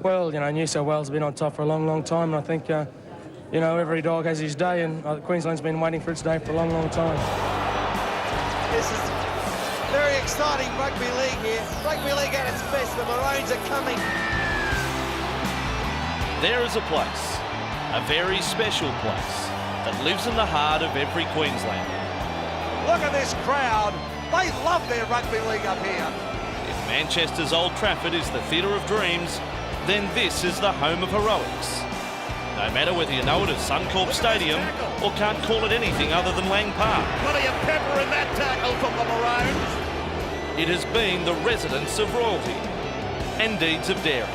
Well, you know, New South Wales has been on top for a long, long time, and I think, you know, every dog has his day, and Queensland's been waiting for its day for a long, long time. This is very exciting rugby league here. Rugby league at its best. The Maroons are coming. There is a place, a very special place, that lives in the heart of every Queenslander. Look at this crowd. They love their rugby league up here. If Manchester's Old Trafford is the theatre of dreams, then this is the home of heroics. No matter whether you know it as Suncorp Stadium or can't call it anything other than Lang Park. Plenty of pepper in that tackle from the Maroons. It has been the residence of royalty and deeds of daring.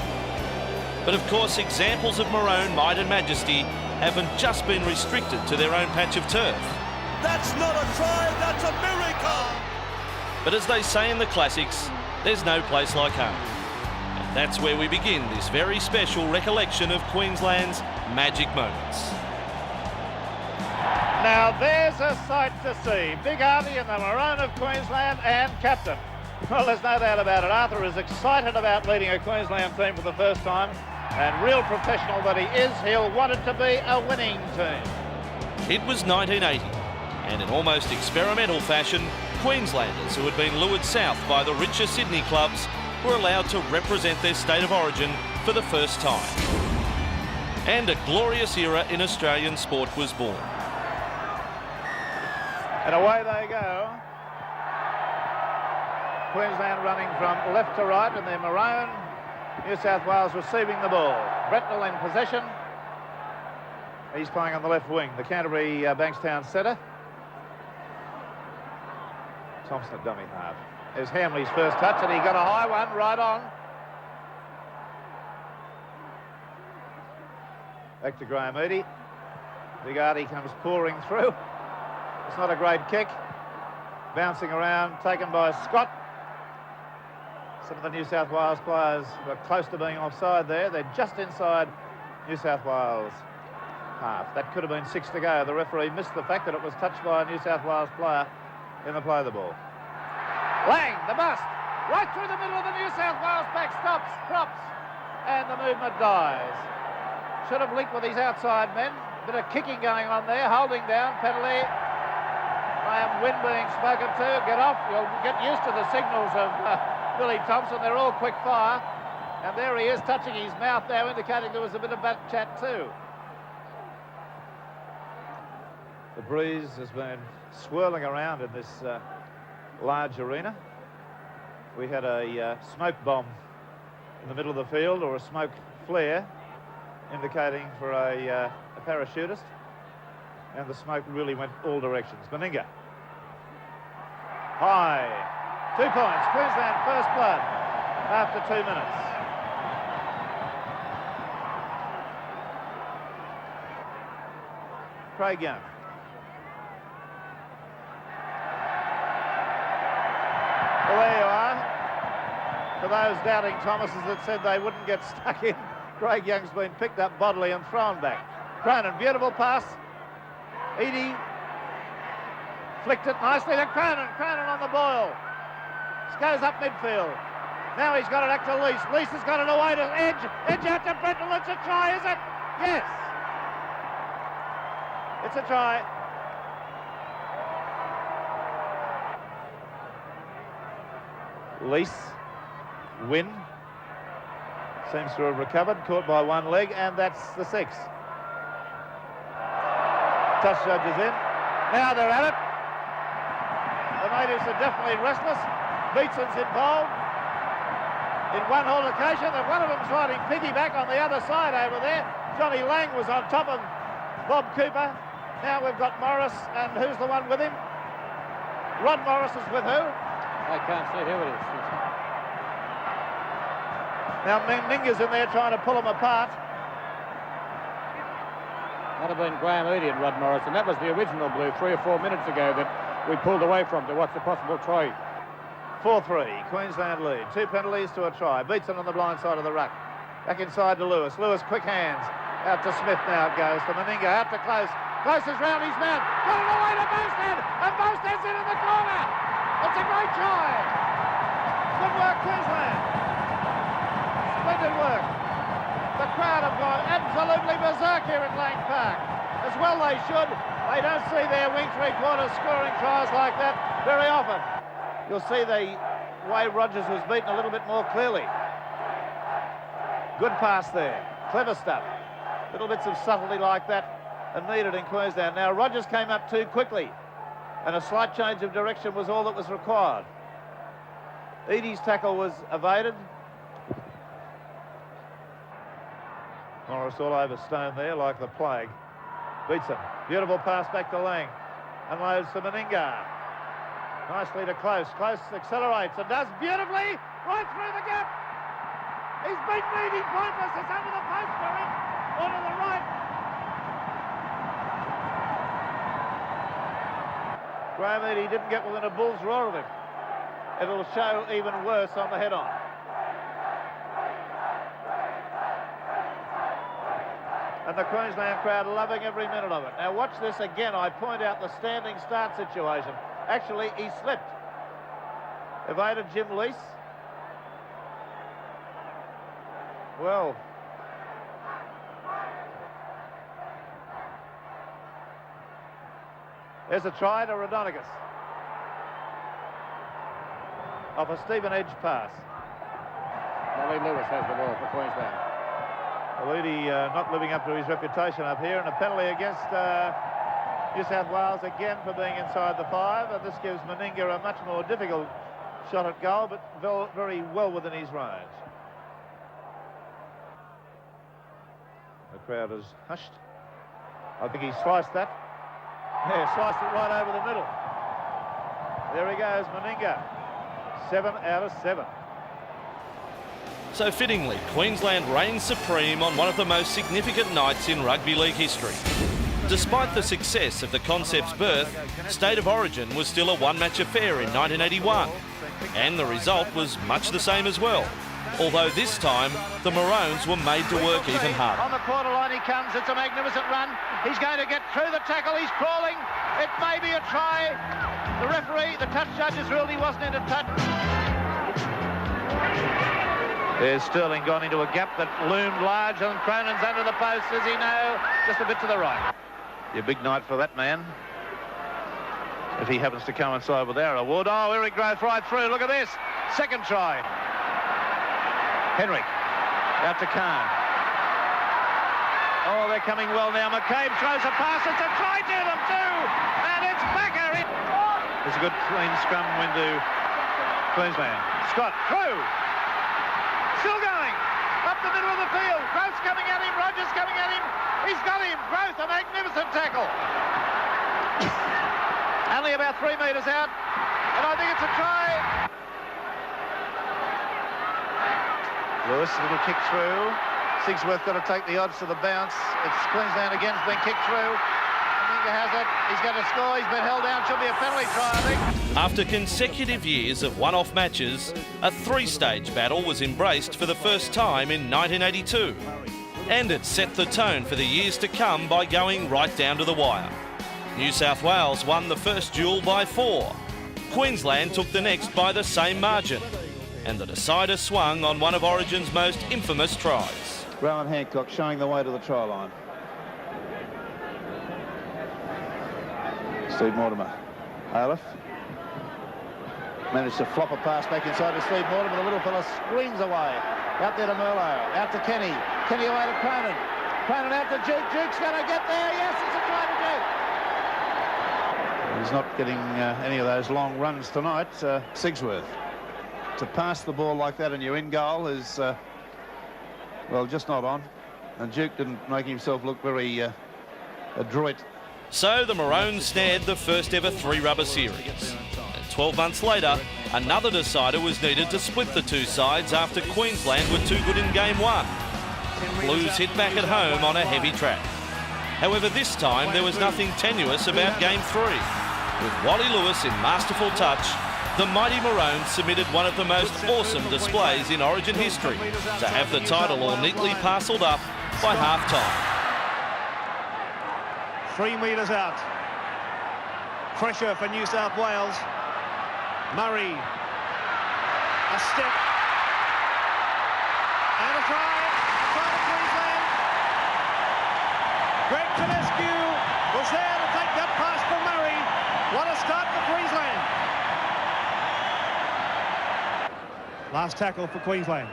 But of course, examples of Maroon might and majesty haven't just been restricted to their own patch of turf. That's not a try, that's a miracle. But as they say in the classics, there's no place like home. And that's where we begin this very special recollection of Queensland's magic moments. Now there's a sight to see. Big Artie and the Maroon of Queensland and captain. Well, there's no doubt about it. Arthur is excited about leading a Queensland team for the first time, and real professional that he is, he'll want it to be a winning team. It was 1980, and in almost experimental fashion, Queenslanders who had been lured south by the richer Sydney clubs were allowed to represent their state of origin for the first time. And a glorious era in Australian sport was born. And away they go. Queensland running from left to right, and their Maroon. New South Wales receiving the ball. Bretnell in possession. He's playing on the left wing, the Canterbury Bankstown centre. Thompson at dummy half. There's Hamley's first touch, and he got a high one right on. Back to Graham Eadie. Big Artie comes pouring through. It's not a great kick. Bouncing around, taken by Scott. Some of the New South Wales players were close to being offside there. They're just inside New South Wales half. That could have been 6 to go. The referee missed the fact that it was touched by a New South Wales player in the play of the ball. Lang, the bust, right through the middle of the New South Wales pack, stops, drops, and the movement dies. Should have linked with his outside men. Bit of kicking going on there, holding down, penalty. Graham Wynn being spoken to, get off. You'll get used to the signals of Billy Thompson. They're all quick fire. And there he is, touching his mouth now, indicating there was a bit of back chat too. The breeze has been swirling around in this large arena. We had a smoke bomb in the middle of the field, or a smoke flare, indicating for a parachutist, and the smoke really went all directions. Meninga. High. 2 points. Queensland first blood after 2 minutes. Craig Young. Well, there you are. For those doubting Thomases that said they wouldn't get stuck in, Craig Young's been picked up bodily and thrown back. Cronin, beautiful pass. Eadie flicked it nicely to Cronin. Cronin on the boil. Goes up midfield. Now he's got it back to Lease. Lease has got it away to Edge. Edge out to Bretnell. It's a try, is it? Yes. It's a try. Lease. Win. Seems to have recovered. Caught by one leg, and that's the 6. Touch judges in. Now they're at it. The natives are definitely restless. Beatson's involved in one altercation, and one of them's riding piggyback on the other side over there. Johnny Lang was on top of Bob Cooper. Now we've got Morris, and who's the one with him? Rod Morris is with who? I can't see who it is. Now Meninga's in there trying to pull them apart. That'd have been Graham Eadie and Rod Morris, and that was the original blue 3 or 4 minutes ago that we pulled away from to watch the possible try. 4-3, Queensland lead. 2 penalties to a try. Beatson on the blind side of the ruck. Back inside to Lewis. Lewis, quick hands. Out to Smith now it goes. To Meninga, out to Close. Close is round his man. Got it away to Bostad. And Bostad's in the corner. It's a great try. Good work, Queensland. Splendid work. crowd have gone absolutely berserk here at Lang Park. As well they should. They don't see their wing three-quarters scoring tries like that very often. You'll see the way Rogers was beaten a little bit more clearly. Good pass there. Clever stuff. Little bits of subtlety like that are needed in Queensland. Now, Rogers came up too quickly, and a slight change of direction was all that was required. Eadie's tackle was evaded. Morris all over Stone there like the plague. Beats him. Beautiful pass back to Lang. Unloads to Meninga. Nicely to Close. Close accelerates and does beautifully right through the gap. He's beaten Eadie pointless. It's under the post for him. Or to the right. Graham Eadie didn't get within a bull's roar of him. It'll show even worse on the head-on. And the Queensland crowd loving every minute of it. Now watch this again. I point out the standing start situation. Actually, he slipped. Evaded Jim Lease. Well, there's a try to Rodonicus. Off a Stephen Edge pass. Wally Lewis has the ball for Queensland. Well, Eadie not living up to his reputation up here, and a penalty against New South Wales again for being inside the 5. And this gives Meninga a much more difficult shot at goal, but very well within his range. The crowd is hushed. I think he sliced that. Yeah, sliced it right over the middle. There he goes, Meninga. 7 out of 7. So fittingly, Queensland reigns supreme on one of the most significant nights in rugby league history. Despite the success of the concept's birth, State of Origin was still a one-match affair in 1981, and the result was much the same as well. Although this time, the Maroons were made to work even harder. On the quarter line he comes. It's a magnificent run. He's going to get through the tackle. He's crawling. It may be a try. The referee, the touch judge, has ruled he wasn't into touch. There's Sterling gone into a gap that loomed large, and Cronin's under the post. Does he know? Just a bit to the right. Your big night for that man. If he happens to coincide with our award. Oh, Eric Growth right through. Look at this. Second try. Henrik out to Khan. Oh, they're coming well now. McCabe throws a pass. It's a try to them too. And it's Backer. It's a good clean scrum win to Queensland. Scott through. Still going. Up the middle of the field. Growth's coming at him. Rogers coming at him. He's got him. Growth, a magnificent tackle. Only about 3 metres out. And I think it's a try. Lewis, a little kick through. Sigsworth got to take the odds to the bounce. It's Queensland again, has been kicked through. Meninga has it. He's going to score. He's been held down. Should be a penalty try, I think. After consecutive years of one-off matches, a three-stage battle was embraced for the first time in 1982. And it set the tone for the years to come by going right down to the wire. New South Wales won the first duel by 4. Queensland took the next by the same margin. And the decider swung on one of Origin's most infamous tries. Rowan Hancock showing the way to the try line. Steve Mortimer. Aleph managed to flop a pass back inside to Steve Mortimer. The little fella screams away. Out there to Merlo. Out to Kenny. Kenny away to Cronin. Cronin out to Duke. Duke's going to get there. Yes, it's a try to Duke. He's not getting any of those long runs tonight. Sigsworth. To pass the ball like that and you're in goal is, well, just not on. And Duke didn't make himself look very adroit. So the Maroons snared the first ever 3-rubber series. And 12 months later, another decider was needed to split the two sides after Queensland were too good in game 1. Blues hit back at home on a heavy track. However, this time there was nothing tenuous about game 3. With Wally Lewis in masterful touch, the mighty Maroons submitted one of the most awesome displays in Origin history to have the title all neatly parcelled up by half-time. 3 metres out. Pressure for New South Wales. Murray. A step. And a try. A try to Queensland. Last tackle for Queensland.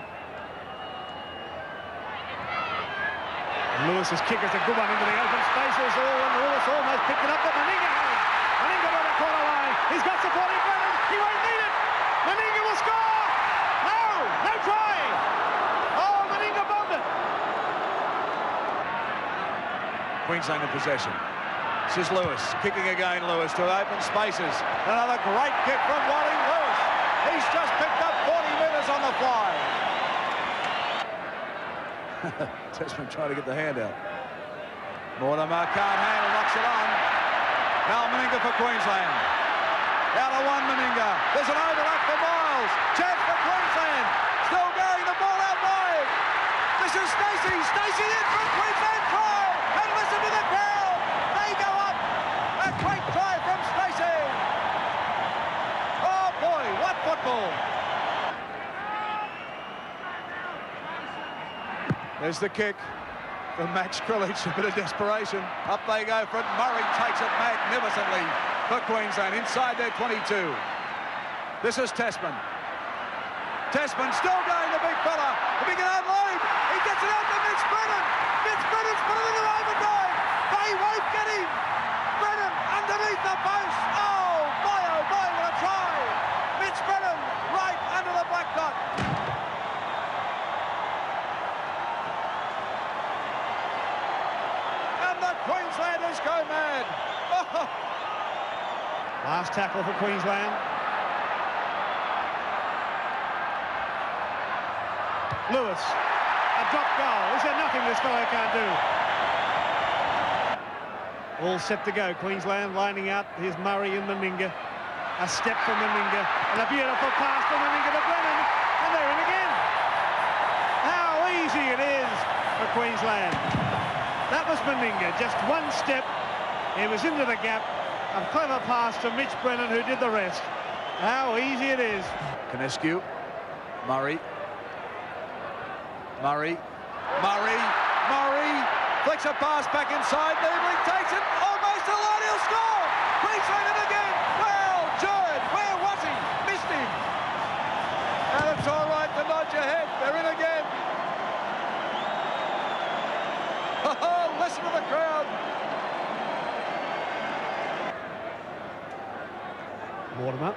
Lewis's kick is a good one into the open spaces. And Lewis almost picked it up, but Meninga had it. Meninga by the corner line. He's got supporting Brennan. He won't need it. Meninga will score. No try. Oh, Meninga bombed it. Queensland in possession. This is Lewis, kicking again, Lewis to open spaces. Another great kick from Wally Lewis. He's just picked up 40 metres on the fly. Testman trying to get the hand out. Mortimer can't handle, knocks it on. Now Meninga for Queensland. Out of one, Meninga. There's an overlap for Miles. Chance for Queensland. Still going, the ball out wide. This is Stacey. Stacey in for Queensland try. And listen to the crowd. They go up. A great try from Stacey. Oh boy, what football. There's the kick from Max Krilic, a bit of desperation. Up they go for it. Murray takes it magnificently for Queensland inside their 22. This is Testman. Testman still going, the big fella. If he can unload, he gets it out to Mitch Brennan. Mitch Brennan's put it into overdrive. They won't get him. Brennan underneath the post. Oh boy, what a try. Mitch Brennan right under the black dot. Queenslanders go mad. Oh. Last tackle for Queensland. Lewis, a drop goal. Is there nothing this fellow can't do? All set to go. Queensland lining out. Here's Murray and Meninga. A step from Meninga. And a beautiful pass from Meninga to Brennan. And they're in again. How easy it is for Queensland. That was Meninga, just one step. He was into the gap. A clever pass to Mitch Brennan, who did the rest. How easy it is. Canescu, Murray, flicks a pass back inside. Niebling takes it, almost a line, he'll score. Queensland it again. Well, Judd, where was he? Missed him. And it's all right to nod your head. They're in again. Listen to the crowd. Mortimer.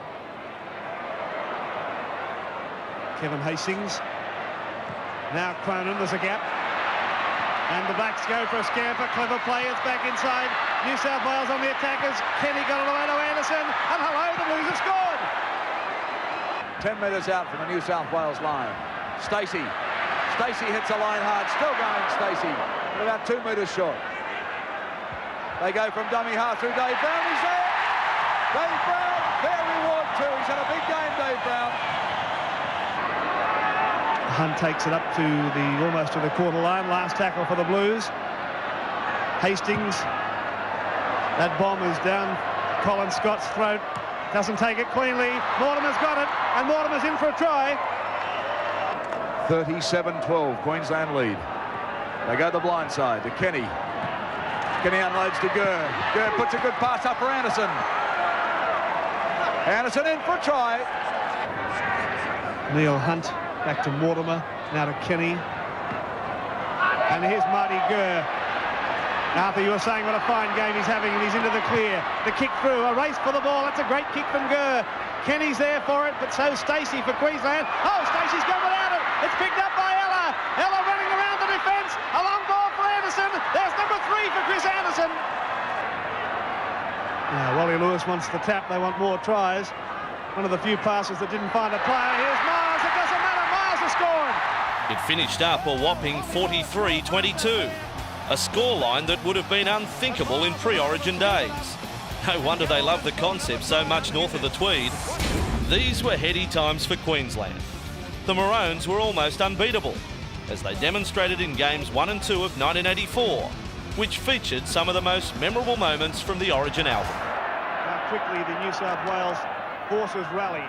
Kevin Hastings. Now Cronin, there's a gap. And the Blacks go for a scamper. Clever play, it's back inside. New South Wales on the attackers. Kenny got it away to Anderson. And hello, the Blues have scored. 10 metres out from the New South Wales line. Stacey hits a line hard. Still going, Stacey. About 2 metres short. They go from dummy half through Dave Brown. He's there. Dave Brown, fair reward too. He's had a big game, Dave Brown. Hunt takes it up to almost to the quarter line. Last tackle for the Blues. Hastings. That bomb is down Colin Scott's throat. Doesn't take it cleanly. Mortimer's got it, and Mortimer's in for a try. 37-12, Queensland lead. They go the blind side to Kenny. Kenny unloads to Gurr. Gurr puts a good pass up for Anderson. Anderson in for a try. Neil Hunt back to Mortimer, now to Kenny. And here's Marty Gurr. Arthur, you were saying what a fine game he's having, and he's into the clear. The kick through, a race for the ball. That's a great kick from Gurr. Kenny's there for it, but so Stacey for Queensland. Oh, Stacey's gone without it. It's picked up by Ella. Ella running around the defence. A long ball for Anderson. There's number 3 for Chris Anderson. Now, Wally Lewis wants the tap. They want more tries. One of the few passes that didn't find a player. Here's Miles. It doesn't matter. Miles has scored. It finished up a whopping 43-22. A scoreline that would have been unthinkable in pre-Origin days. No wonder they love the concept so much north of the Tweed. These were heady times for Queensland. The Maroons were almost unbeatable, as they demonstrated in games 1 and 2 of 1984, which featured some of the most memorable moments from the Origin album. How quickly the New South Wales forces rally.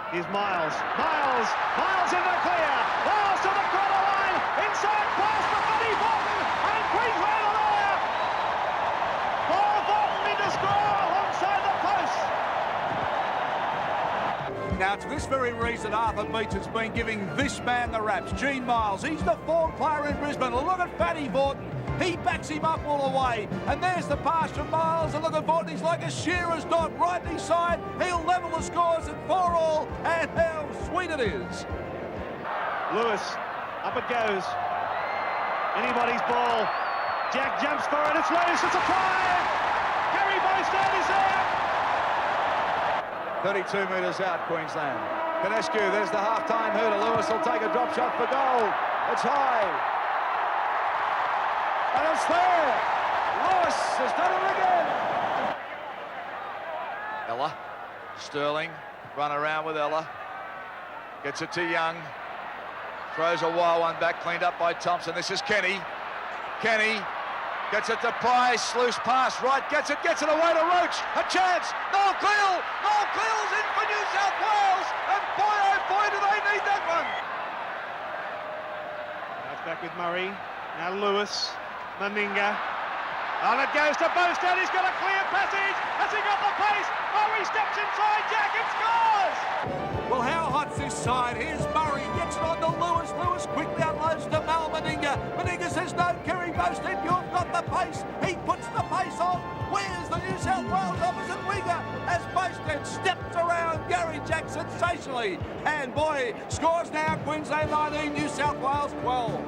Here's Miles. Miles in the clear. Miles to the corner line. Inside pass to Buddy Bolton. And Queensland are there. Paul Bolton in to score alongside the post. Now much. For this very reason, Arthur Beach has been giving this man the raps. Gene Miles, he's the form player in Brisbane. Look at Fatty Vorton. He backs him up all the way. And there's the pass from Miles. And look at Vorton. He's like a shearer's dog. Right hand side. He'll level the scores at 4-all. And how sweet it is. Lewis, up it goes. Anybody's ball. Jack jumps for it. It's loose. It's a try. Gary Bostad is there. 32 metres out, Queensland. Canescu, there's the half-time hooter. Lewis will take a drop shot for goal. It's high. And it's there. Lewis has done it again. Ella. Sterling. Run around with Ella. Gets it to Young. Throws a wild one back, cleaned up by Thompson. This is Kenny. Kenny gets it to Price. Loose pass right. Gets it away to Roach. A chance. Noel Cleal. Noel Cleal's in for New South Wales. And boy, oh boy, do they need that one. That's back with Murray. Now Lewis. Meninga. And it goes to Bostad. He's got a clear passage. Has he got the pace? Murray steps inside. Jack and scores. Well, how hot's this side? Here's Murray. Gets it on to Lewis. Lewis quickly unloads to Mal Meninga. Meninga says, no, Kerry Bostad, you've got the pace. He puts the pace on. Where's the New South Wales opposite winger as Bostad steps around Gary Jack sensationally. And boy, scores now. Queensland 19, New South Wales 12.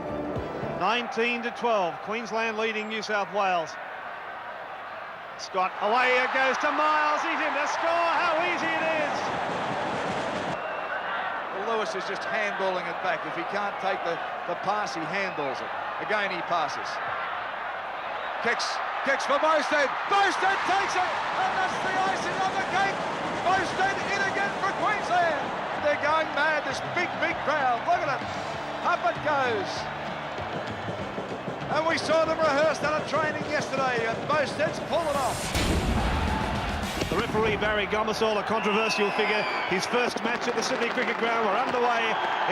19-12, Queensland leading New South Wales. Scott, away it goes to Miles, he's in to score, how easy it is! Well, Lewis is just handballing it back. If he can't take the pass, he handballs it. Again, he passes. Kicks for Bostad. Bostad takes it, and that's the icing on the cake. Bostad in again for Queensland. They're going mad, this big crowd. Look at it. Up it goes. And we saw them rehearsed at a training yesterday, and Bostad's pulled it off. The referee, Barry Gomersall, a controversial figure. His first match at the Sydney Cricket Ground. We're underway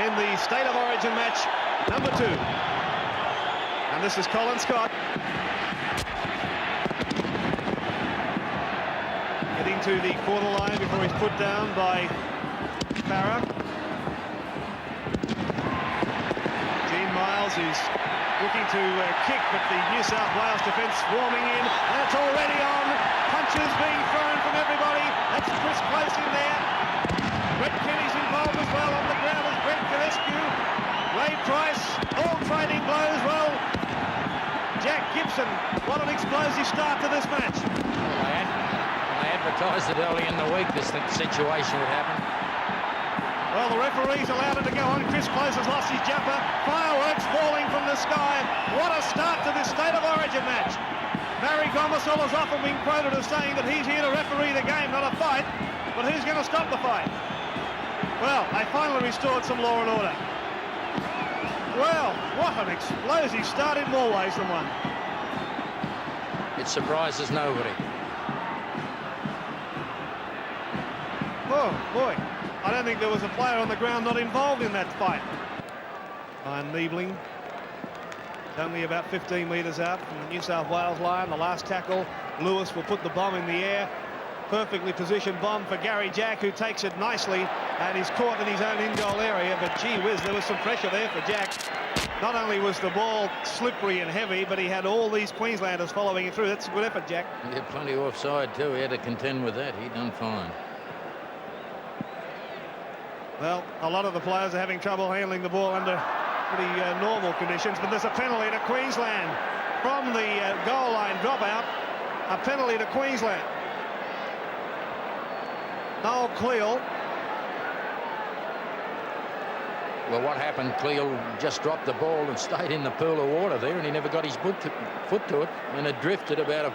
in the State of Origin match number 2. And this is Colin Scott. Getting to the quarter line before he's put down by Farah. Gene Miles, who's looking to kick, but the New South Wales defence swarming in, and it's already on. Punches being thrown from everybody. That's Chris Close in there. Brett Kenny's involved as well. On the ground is Brent Canescu. Ray Price, all trading blows. Well, Jack Gibson, what an explosive start to this match. They advertised it early in the week, this situation would happen. Well, the referee's allowed it to go on. Chris Close has lost his jumper. Fireworks falling from the sky. What a start to this State of Origin match. Barry Gomersall has often been quoted as saying that he's here to referee the game, not a fight. But who's going to stop the fight? Well, they finally restored some law and order. Well, what an explosive start in more ways than one. It surprises nobody. Oh, boy. I don't think there was a player on the ground not involved in that fight. Ryan Niebling, only about 15 metres out from the New South Wales line. The last tackle, Lewis will put the bomb in the air. Perfectly positioned bomb for Gary Jack, who takes it nicely and is caught in his own in-goal area. But gee whiz, there was some pressure there for Jack. Not only was the ball slippery and heavy, but he had all these Queenslanders following him through. That's a good effort, Jack. Yeah, plenty offside too. He had to contend with that. He done fine. Well, a lot of the players are having trouble handling the ball under pretty normal conditions, but there's a penalty to Queensland from the goal line dropout. A penalty to Queensland. Noel Cleal. Well, what happened? Cleal just dropped the ball and stayed in the pool of water there, and he never got his foot to it, and it drifted about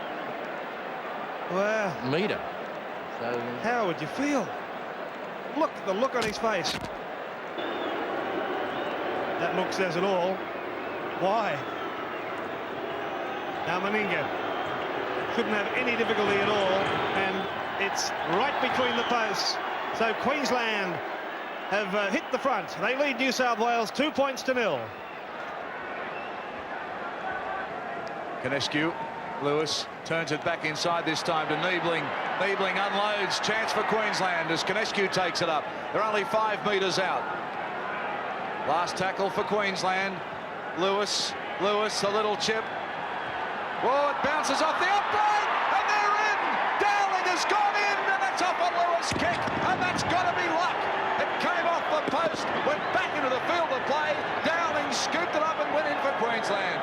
a metre. So how would you feel? Look, the look on his face. That look says it all. Why? Now Meninga shouldn't have any difficulty at all, and it's right between the posts. So Queensland have hit the front. They lead New South Wales 2-0. Canescu, Lewis turns it back inside this time to Niebling. Niebling unloads, chance for Queensland as Konescu takes it up. They're only 5 metres out. Last tackle for Queensland. Lewis, a little chip. Whoa, it bounces off the upright, and they're in! Dowling has gone in, and that's off a Lewis kick, and that's got to be luck. It came off the post, went back into the field of play. Dowling scooped it up and went in for Queensland.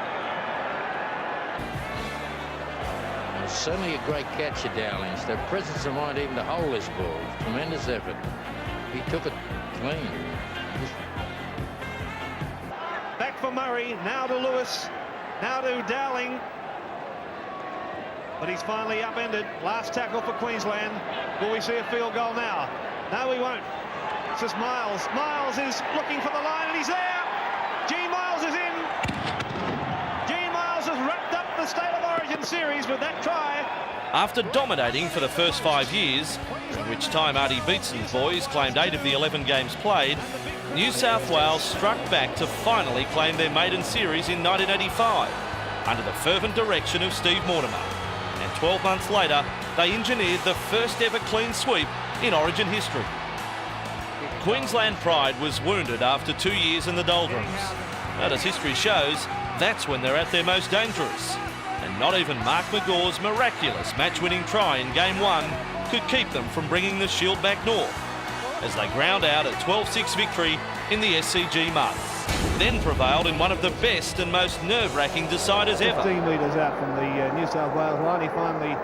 Certainly a great catch of Dowling's. The presence of mind even to hold this ball. Tremendous effort. He took it clean. Back for Murray, now to Lewis, now to Dowling. But he's finally upended. Last tackle for Queensland. Will we see a field goal now? No, we won't. This is Miles. Miles is looking for the line, and he's there. Gene Miles is in. Gene Miles has wrapped up the State of Origin series with that try. After dominating for the first 5 years, in which time Artie Beetson's boys claimed 8 of the 11 games played, New South Wales struck back to finally claim their maiden series in 1985 under the fervent direction of Steve Mortimer. And 12 months later, they engineered the first ever clean sweep in Origin history. Queensland pride was wounded after 2 years in the doldrums. But as history shows, that's when they're at their most dangerous. And not even Mark McGaw's miraculous match-winning try in Game 1 could keep them from bringing the Shield back north, as they ground out a 12-6 victory in the SCG mud, then prevailed in one of the best and most nerve-wracking deciders ever. 15 metres out from the New South Wales line, he finally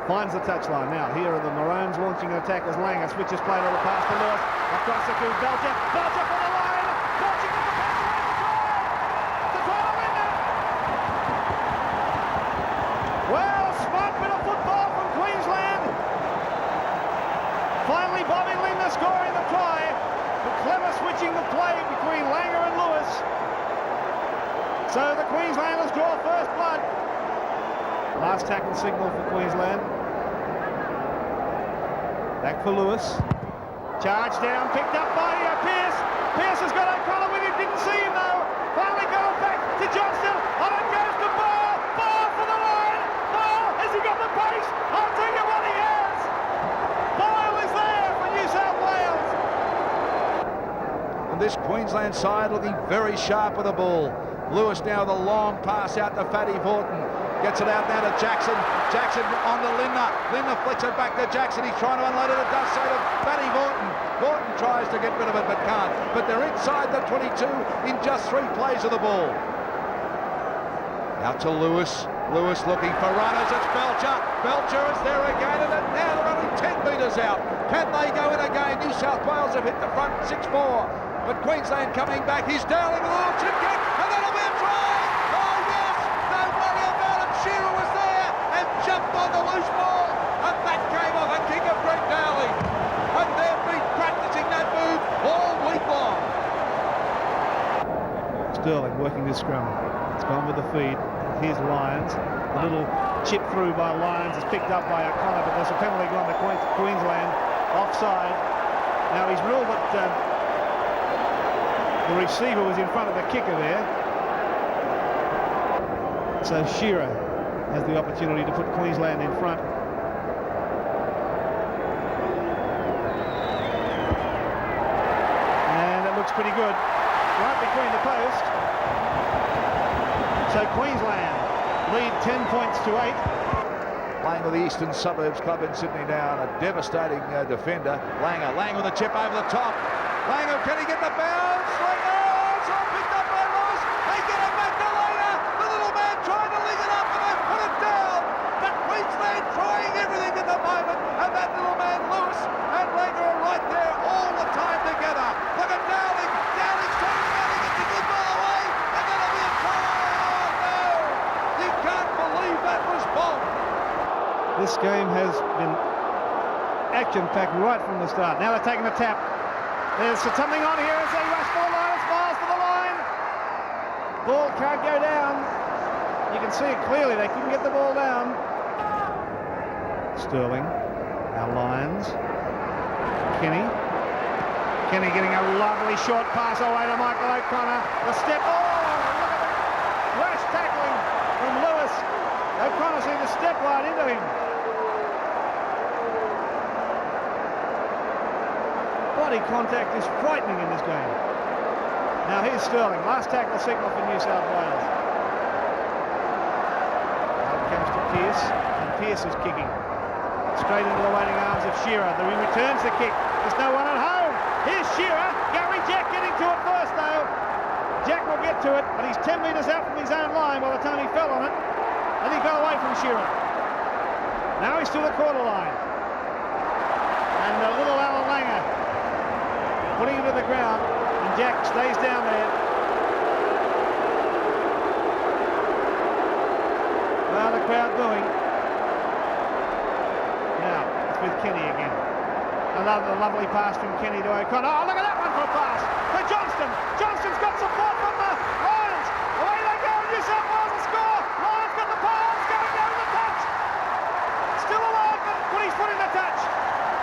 finds the touchline. Now here are the Maroons launching an attack as Langer switches play to the pass to Lewis, across the field, Belcher for the line, launching the pass to try to win it. Well, smart bit of football from Queensland. Finally Bobby Lindner scoring the try, but clever switching the play between Langer and Lewis. So the Queenslanders draw first blood. Last tackle signal for Queensland. Back for Lewis. Charge down, picked up by Pearce. Pearce has got O'Connor with him, didn't see him though. Finally got it back to Johnston. On it goes to Ball. Ball for the line. Ball, has he got the pace? I'll tell you what he has. Ball is there for New South Wales. And this Queensland side looking very sharp with the ball. Lewis now the long pass out to Fatty Vorton. Gets it out now to Jackson. Jackson on to Lindner. Lindner flicks it back to Jackson. He's trying to unload it. It does so to Fatty Vorton. Vorton tries to get rid of it but can't. But they're inside the 22 in just 3 plays of the ball. Out to Lewis. Lewis looking for runners. It's Belcher. Belcher is there again, and now they're only 10 metres out. Can they go in again? New South Wales have hit the front 6-4. But Queensland coming back. He's Dowling with a little chip kick, and that'll be a try. Oh yes, no worry about it. Shearer was there and jumped on the loose ball, and that came off a kick of Brett Dowling. And they've been practising that move all week long. Sterling working this scrum. It's gone with the feed. Here's Lyons. A little chip through by Lyons is picked up by O'Connor, but there's a penalty gone to Queensland. Offside. Now he's ruled that the receiver was in front of the kicker there. So Shearer has the opportunity to put Queensland in front. And it looks pretty good. Right between the post. So Queensland lead 10 points to 8. Playing with the Eastern Suburbs Club in Sydney now, and a devastating defender. Langer with a chip over the top. Langer, can he get the bounce? Langer, it's all picked up by Ross. They get it back to Langer. The little man trying to ling it up, and they put it down. But Queensland trying everything at the moment, and that little man Lewis and Langer are right there all the time together. Look at Dowling. Dowling's trying to get the good ball away, and that'll be a try. Oh no! You can't believe that was bombed. This game has been action-packed right from the start. Now they're taking the tap. There's something on here as they rush for the line. It's Miles for the line. Ball can't go down. You can see it clearly. They couldn't get the ball down. Sterling. Now Lyons. Kenny. Kenny getting a lovely short pass away to Michael O'Connor. The step. Oh, look at the rash tackling from Lewis. O'Connor seemed to step right into him. body contact is frightening in this game. Now here's Sterling, last tackle signal for New South Wales. Now it comes to Pearce, and Pearce is kicking. Straight into the waiting arms of Shearer. He returns the kick. There's no one at home. Here's Shearer. Gary Jack getting to it first though. Jack will get to it, but he's 10 metres out from his own line by the time he fell on it. And he fell away from Shearer. Now he's to the quarter line. And a little Alan Langer putting him to the ground, and Jack stays down there. Well, the crowd booing. Now, it's with Kenny again. Another lovely pass from Kenny to O'Connor. Oh, look at that one for a pass to Johnston. Johnston's got support from the Lions. Away they go. New South Wales will score. Lions got the pass. Going down the touch. Still alive, but he's put in the touch.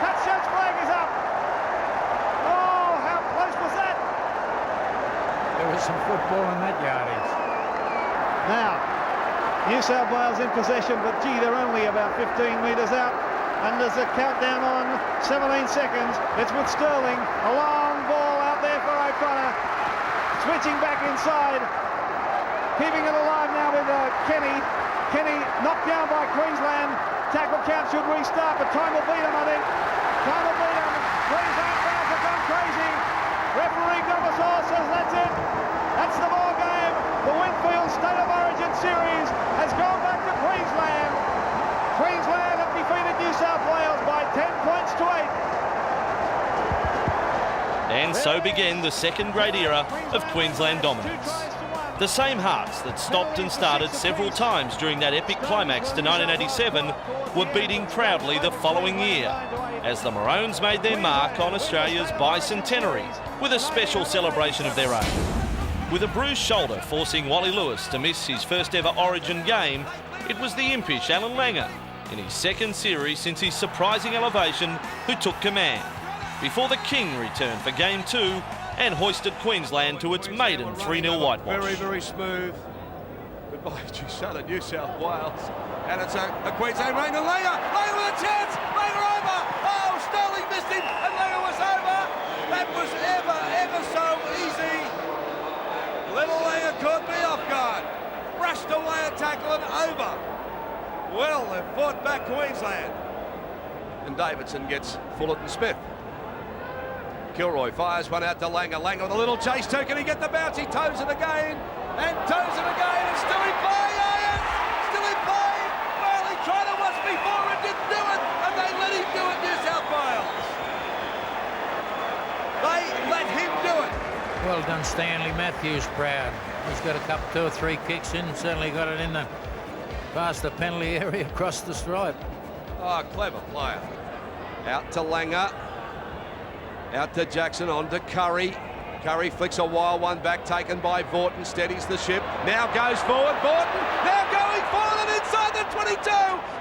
Touch shirt's flag is up. Oh, how close was that? There was some football in that yardage. Now, New South Wales in possession, but gee, they're only about 15 metres out. And there's a countdown on 17 seconds. It's with Sterling. A long ball out there for O'Connor. Switching back inside. Keeping it alive now with Kenny. Kenny knocked down by Queensland. Tackle count should restart, but time will beat him, I think. Time will beat him. Queensland fans have gone crazy. Referee Douglas Hall says that's it. That's the ball game. The Winfield State of Origin series has gone back to Queensland. Queensland have defeated New South Wales by 10 points to 8. And so began the second great era of Queensland dominance. The same hearts that stopped and started several times during that epic climax to 1987 were beating proudly the following year, as the Maroons made their mark on Australia's bicentenary with a special celebration of their own. With a bruised shoulder forcing Wally Lewis to miss his first ever Origin game, it was the impish Alan Langer, in his second series since his surprising elevation, who took command, before the King returned for Game 2 and hoisted Queensland to its maiden 3-0 whitewash. Very, very smooth. Goodbye, Giselle, New South Wales. And it's a Queensland rain, and Langer with a chance! Langer over! Oh, Sterling missed him, and Langer was over! That was ever so easy. Little Langer caught me off guard. Brushed away a tackle and over. Well, they've fought back Queensland. And Davidson gets Fullerton Smith. Kilroy fires one out to Langer. Langer with a little chase too. Can he get the bounce? He toes it again. And toes it again. And still in play. Oh, yes. Still in play. Well, he tried it once before and didn't do it. And they let him do it, New South Wales. They let him do it. Well done, Stanley Matthews, proud. He's got a couple, 2 or 3 kicks in. Certainly got it in the past the penalty area across the stripe. Oh, clever player. Out to Langer. Out to Jackson, on to Curry. Curry flicks a wild one back, taken by Vaughton, steadies the ship. Now goes forward, Vaughton, now going forward inside the 22,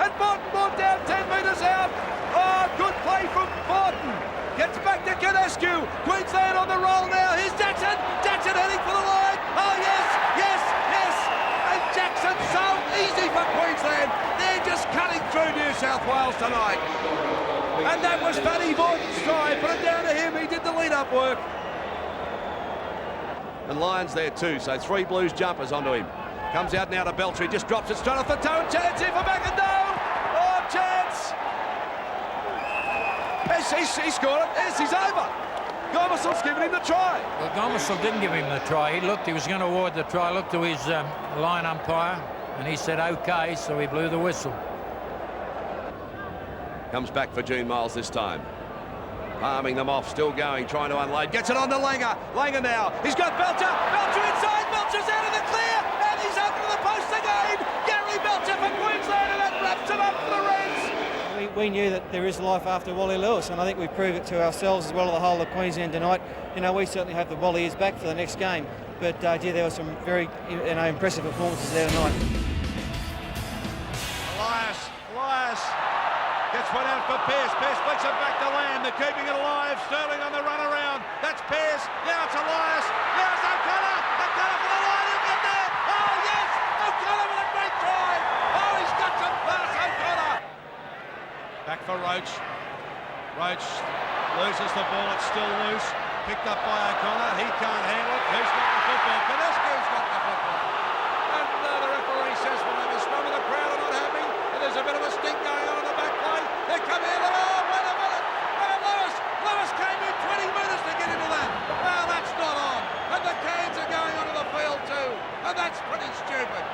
and Vaughton brought down 10 metres out. Oh, good play from Vaughton. Gets back to Cadescu. Queensland on the roll now. Here's Jackson. Jackson heading for the line. Oh, yes, yes, yes. And Jackson so easy for Queensland. They're just cutting through New South Wales tonight. And that was Fanny Vaughton's try. Put it down to him. He did the lead-up work. And Lyons there too, so 3 Blues jumpers onto him. Comes out now to Beltry, just drops it straight off the toe. Chance here for McIndoe. Oh, chance. Yes, he scored it. Yes, he's over. Gomersall's given him the try. Well, Gomersall didn't give him the try. He was going to award the try, looked to his line umpire, and he said OK, so he blew the whistle. Comes back for Gene Miles this time. Palming them off, still going, trying to unload. Gets it on to Langer. Langer now. He's got Belcher. Belcher inside. Belcher's out of the clear. And he's up to the post again. Gary Belcher for Queensland, and that wraps it up for the Reds. We knew that there is life after Wally Lewis, and I think we proved it to ourselves as well as the whole of Queensland tonight. You know, we certainly hope that Wally is back for the next game. But, gee, there were some very impressive performances there tonight. Elias gets one out for Pearce. Pearce flicks it back to Lamb. They're keeping it alive. Sterling on the run around. That's Pearce. Now it's Elias. Now it's O'Connor. O'Connor for the line. He'll get there. Oh, yes. O'Connor with a great try. Oh, he's got some pass, O'Connor. Back for Roach. Roach Loses the ball, it's still loose. Picked up by O'Connor. He can't handle it. Who's got the football? Cadescu's got the football. And the referee says we'll have a scrum, and the crowd are not happy. And there's a bit of a stink going on in the back play. They come in. Oh, wait a minute. And Lewis. Lewis came in 20 metres to get into that. Well, that's not on. And the cans are going onto the field too. And that's pretty stupid.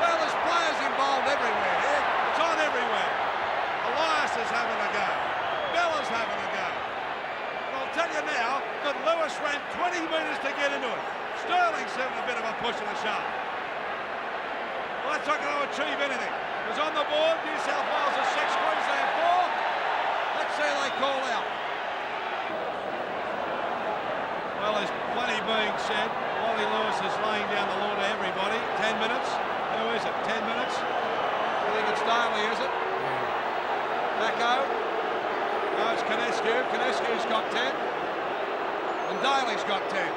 Well, there's players involved everywhere here. It's on everywhere. Elias is having a go. Bella's having a go. And I'll tell you now that Lewis ran 20 metres to get into it. Sterling's having a bit of a push and a shove. Well, that's not going to achieve anything. It was on the board. New South Wales is 6, Queensland 4. Let's see how they call out. Well, there's plenty being said. Wally Lewis is laying down the law to everybody. 10 minutes. Who is it? 10 minutes? I think it's Daly, is it? Backo. No, it's Cadescu. Cadescu's got 10. And Daly's got 10.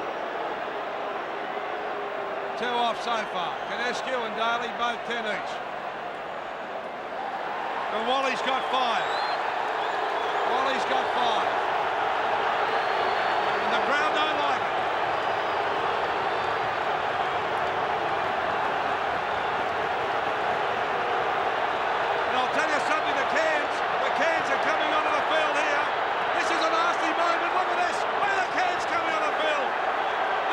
2 off so far. Cadescu and Daly both 10 each. And Wally's got 5. Wally's got 5. And the crowd don't like it. And I'll tell you something, the cans are coming onto the field here. This is a nasty moment. Look at this. Where are the cans coming on the field?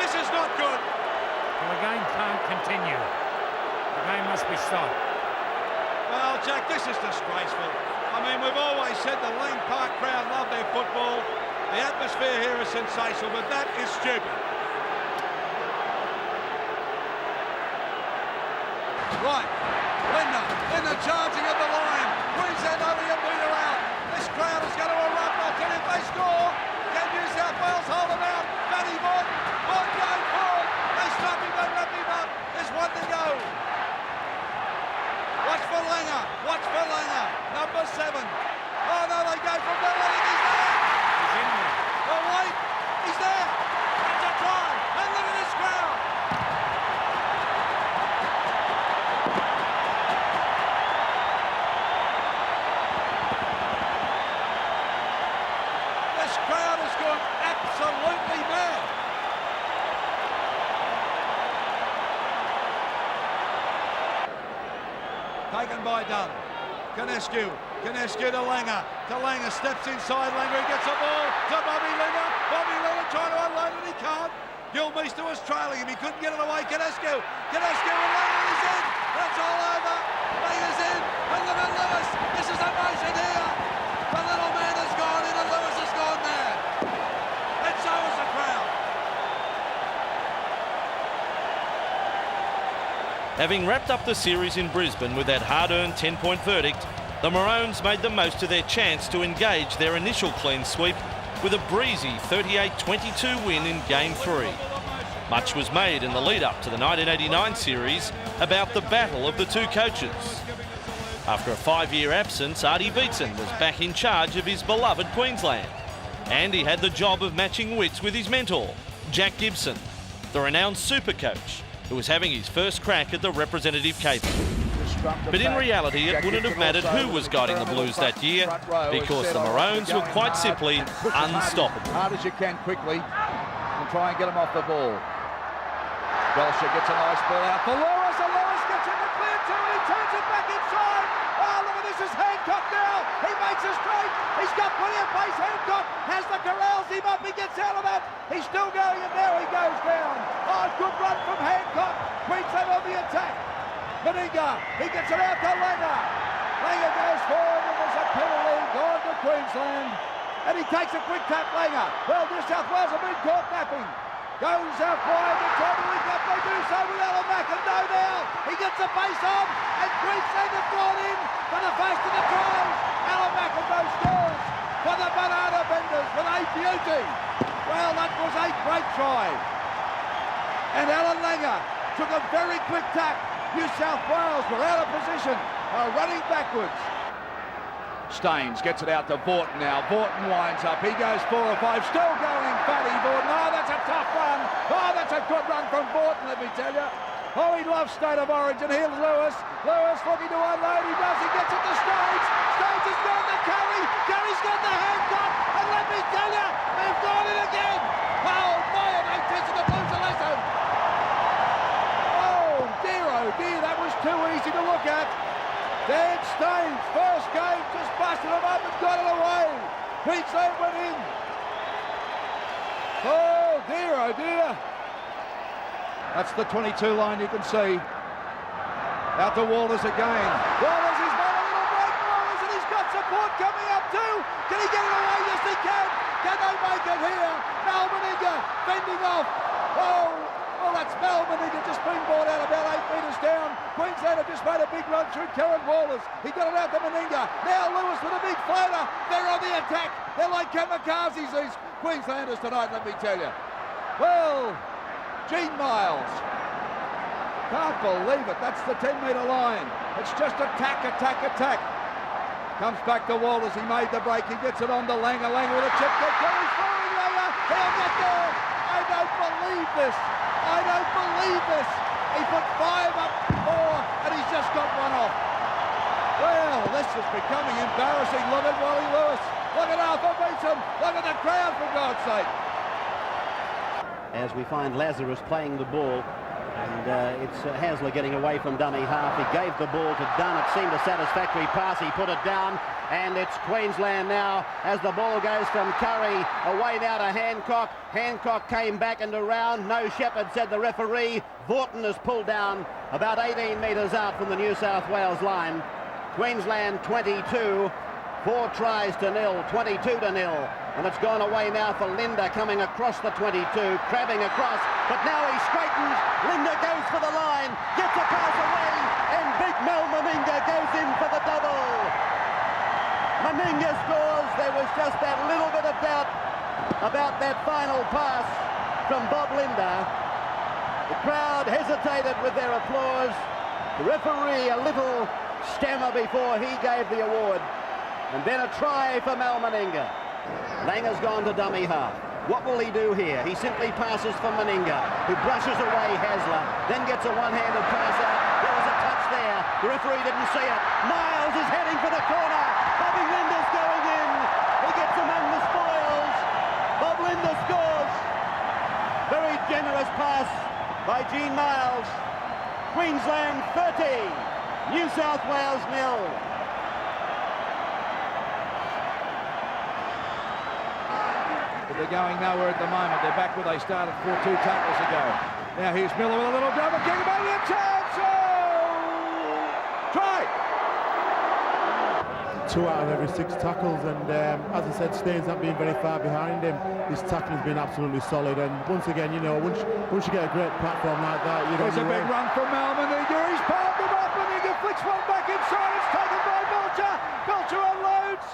This is not good. Well, the game can't continue. The game must be stopped. Well, Jack, this is disgraceful. I mean, we've always said the Lean Park crowd love their football. The atmosphere here is sensational, but that is stupid. Right, Linda charging at the line. Queensland only a metre out. This crowd is going to erupt. I'll tell you, if they score, can New South Wales hold them out? Matty Morton going forward. They stop him, they wrap him up. There's 1 to go. Watch for Langer. Watch for Langer. Number 7. Oh, no, they go from there. I think he's there. He's in there. Oh, wait. He's there. That's a try. And look at this crowd. This crowd has gone absolutely mad. Taken by Dunn. Cadescu to Langer. Steps inside Langer. He gets the ball to Bobby Lina. Bobby Lina trying to unload it. He can't. Gilmeister was trailing him. He couldn't get it away. Cadescu and Langer is in. That's all over. Langer's in. And look at Lewis. This is emotion here. The little man has gone in and Lewis has gone there. And so is the crowd. Having wrapped up the series in Brisbane with that hard-earned 10-point verdict, the Maroons made the most of their chance to engage their initial clean sweep with a breezy 38-22 win in Game 3. Much was made in the lead-up to the 1989 series about the battle of the two coaches. After a 5-year absence, Artie Beetson was back in charge of his beloved Queensland, and he had the job of matching wits with his mentor, Jack Gibson, the renowned super coach, who was having his first crack at the representative cape. But in reality, it wouldn't have mattered who was guiding the Blues that year, because the Maroons were quite simply unstoppable. Hard as you can quickly and try and get them off the ball. Belcher gets a nice ball out for Lewis, and Lewis gets in the clear too, and he turns it back inside. Oh, look at this, is Hancock now. He makes a straight. He's got plenty of pace. Hancock has the corrals him up. He gets out of that. He's still going, and now he goes down. Oh, good run from Hancock. Queensland on the attack. Meninga, he gets it out to Langer. Langer goes forward, and there's a penalty gone to Queensland. And he takes a quick tap, Langer. Well, New South Wales have been caught napping. Goes out wide, the Tommy Cup, they do so with Alan McIndoe now. He gets a face on, and Queensland have gone in for the first of the tries. Alan McIndoe scores for the Banana Benders with a beauty. Well, that was a great try. And Alan Langer took a very quick tap. New South Wales were out of position, are running backwards. Staines gets it out to Vorton now. Vorton winds up. He goes 4 or 5. Still going, Fatty Vorton. Oh, that's a tough run. Oh, that's a good run from Vorton, let me tell you. Oh, he loves State of Origin. Here's Lewis. Lewis looking to unload. He does. He gets it to Staines. Staines has gone to Curry. Curry's got the handcuff. And let me tell you, they've got it again. Oh, my, they tested the Blues a lesson. Oh dear, that was too easy to look at. Dan Staines, first game, just busted him up and got it away. Queensland went in. Oh dear. That's the 22 line you can see. Out to Walters again. Walters, he's made a little break. Walters, and he's got support coming up too. Can he get it away? Yes, he can. Can they make it here? Malmaninga fending off. Oh, that's Malmaninga just being brought out about 8 metres down. Queensland have just made a big run through Karen Walters. He got it out to Meninga. Now Lewis with a big floater. They're on the attack. They're like kamikazes, these Queenslanders tonight, let me tell you. Well, Gene Miles. Can't believe it. That's the 10-metre line. It's just attack. Comes back to Walters. He made the break. He gets it on to Langer. Langer with a chip. Kelly's throwing Langer. He'll get there. I don't believe this. He put 5 up, 4, and he's just got one off. Well, this is becoming embarrassing. Look at Wally Lewis. Look at Arthur Beecham. Look at the crowd, for God's sake. As we find Lazarus playing the ball, and it's Hasler getting away from dummy half. He gave the ball to Dunn. It seemed a satisfactory pass. He put it down, and it's Queensland now as the ball goes from Curry away now to Hancock. Hancock came back and around. No Shepherd, said the referee. Vaughton is pulled down about 18 metres out from the New South Wales line. Queensland 22, 4 tries to 0, 22 to 0. And it's gone away now for Linda, coming across the 22, crabbing across, but now he straightens. Linda goes for the line, gets a pass away, and big Mel Meninga goes in for the double. Meninga scores. There was just that little bit of doubt about that final pass from Bob Linda. The crowd hesitated with their applause. The referee a little stammer before he gave the award. And then a try for Mel Meninga. Langer's gone to dummy half. What will he do here? He simply passes for Meninga, who brushes away Hasler, then gets a one-handed pass out. There was a touch there. The referee didn't see it. Miles is heading for the corner. Bobby Linda's going in. He gets among the spoils. Bob Linda scores. Very generous pass by Gene Miles. Queensland 30, New South Wales 0. They're going nowhere at the moment. They're back where they started 2 tackles ago. Now here's Miller with a little double kick. Maybe a chance. Oh! Try! 2 out of every 6 tackles, and as I said, Staines not being very far behind him. His tackling has been absolutely solid, and once again, you know, once you get a great platform like that, you know. There's a big run from Mal Meninga. He's palmed him off. Meninga flicks one back inside. It's taken by Belcher. Belcher unloads.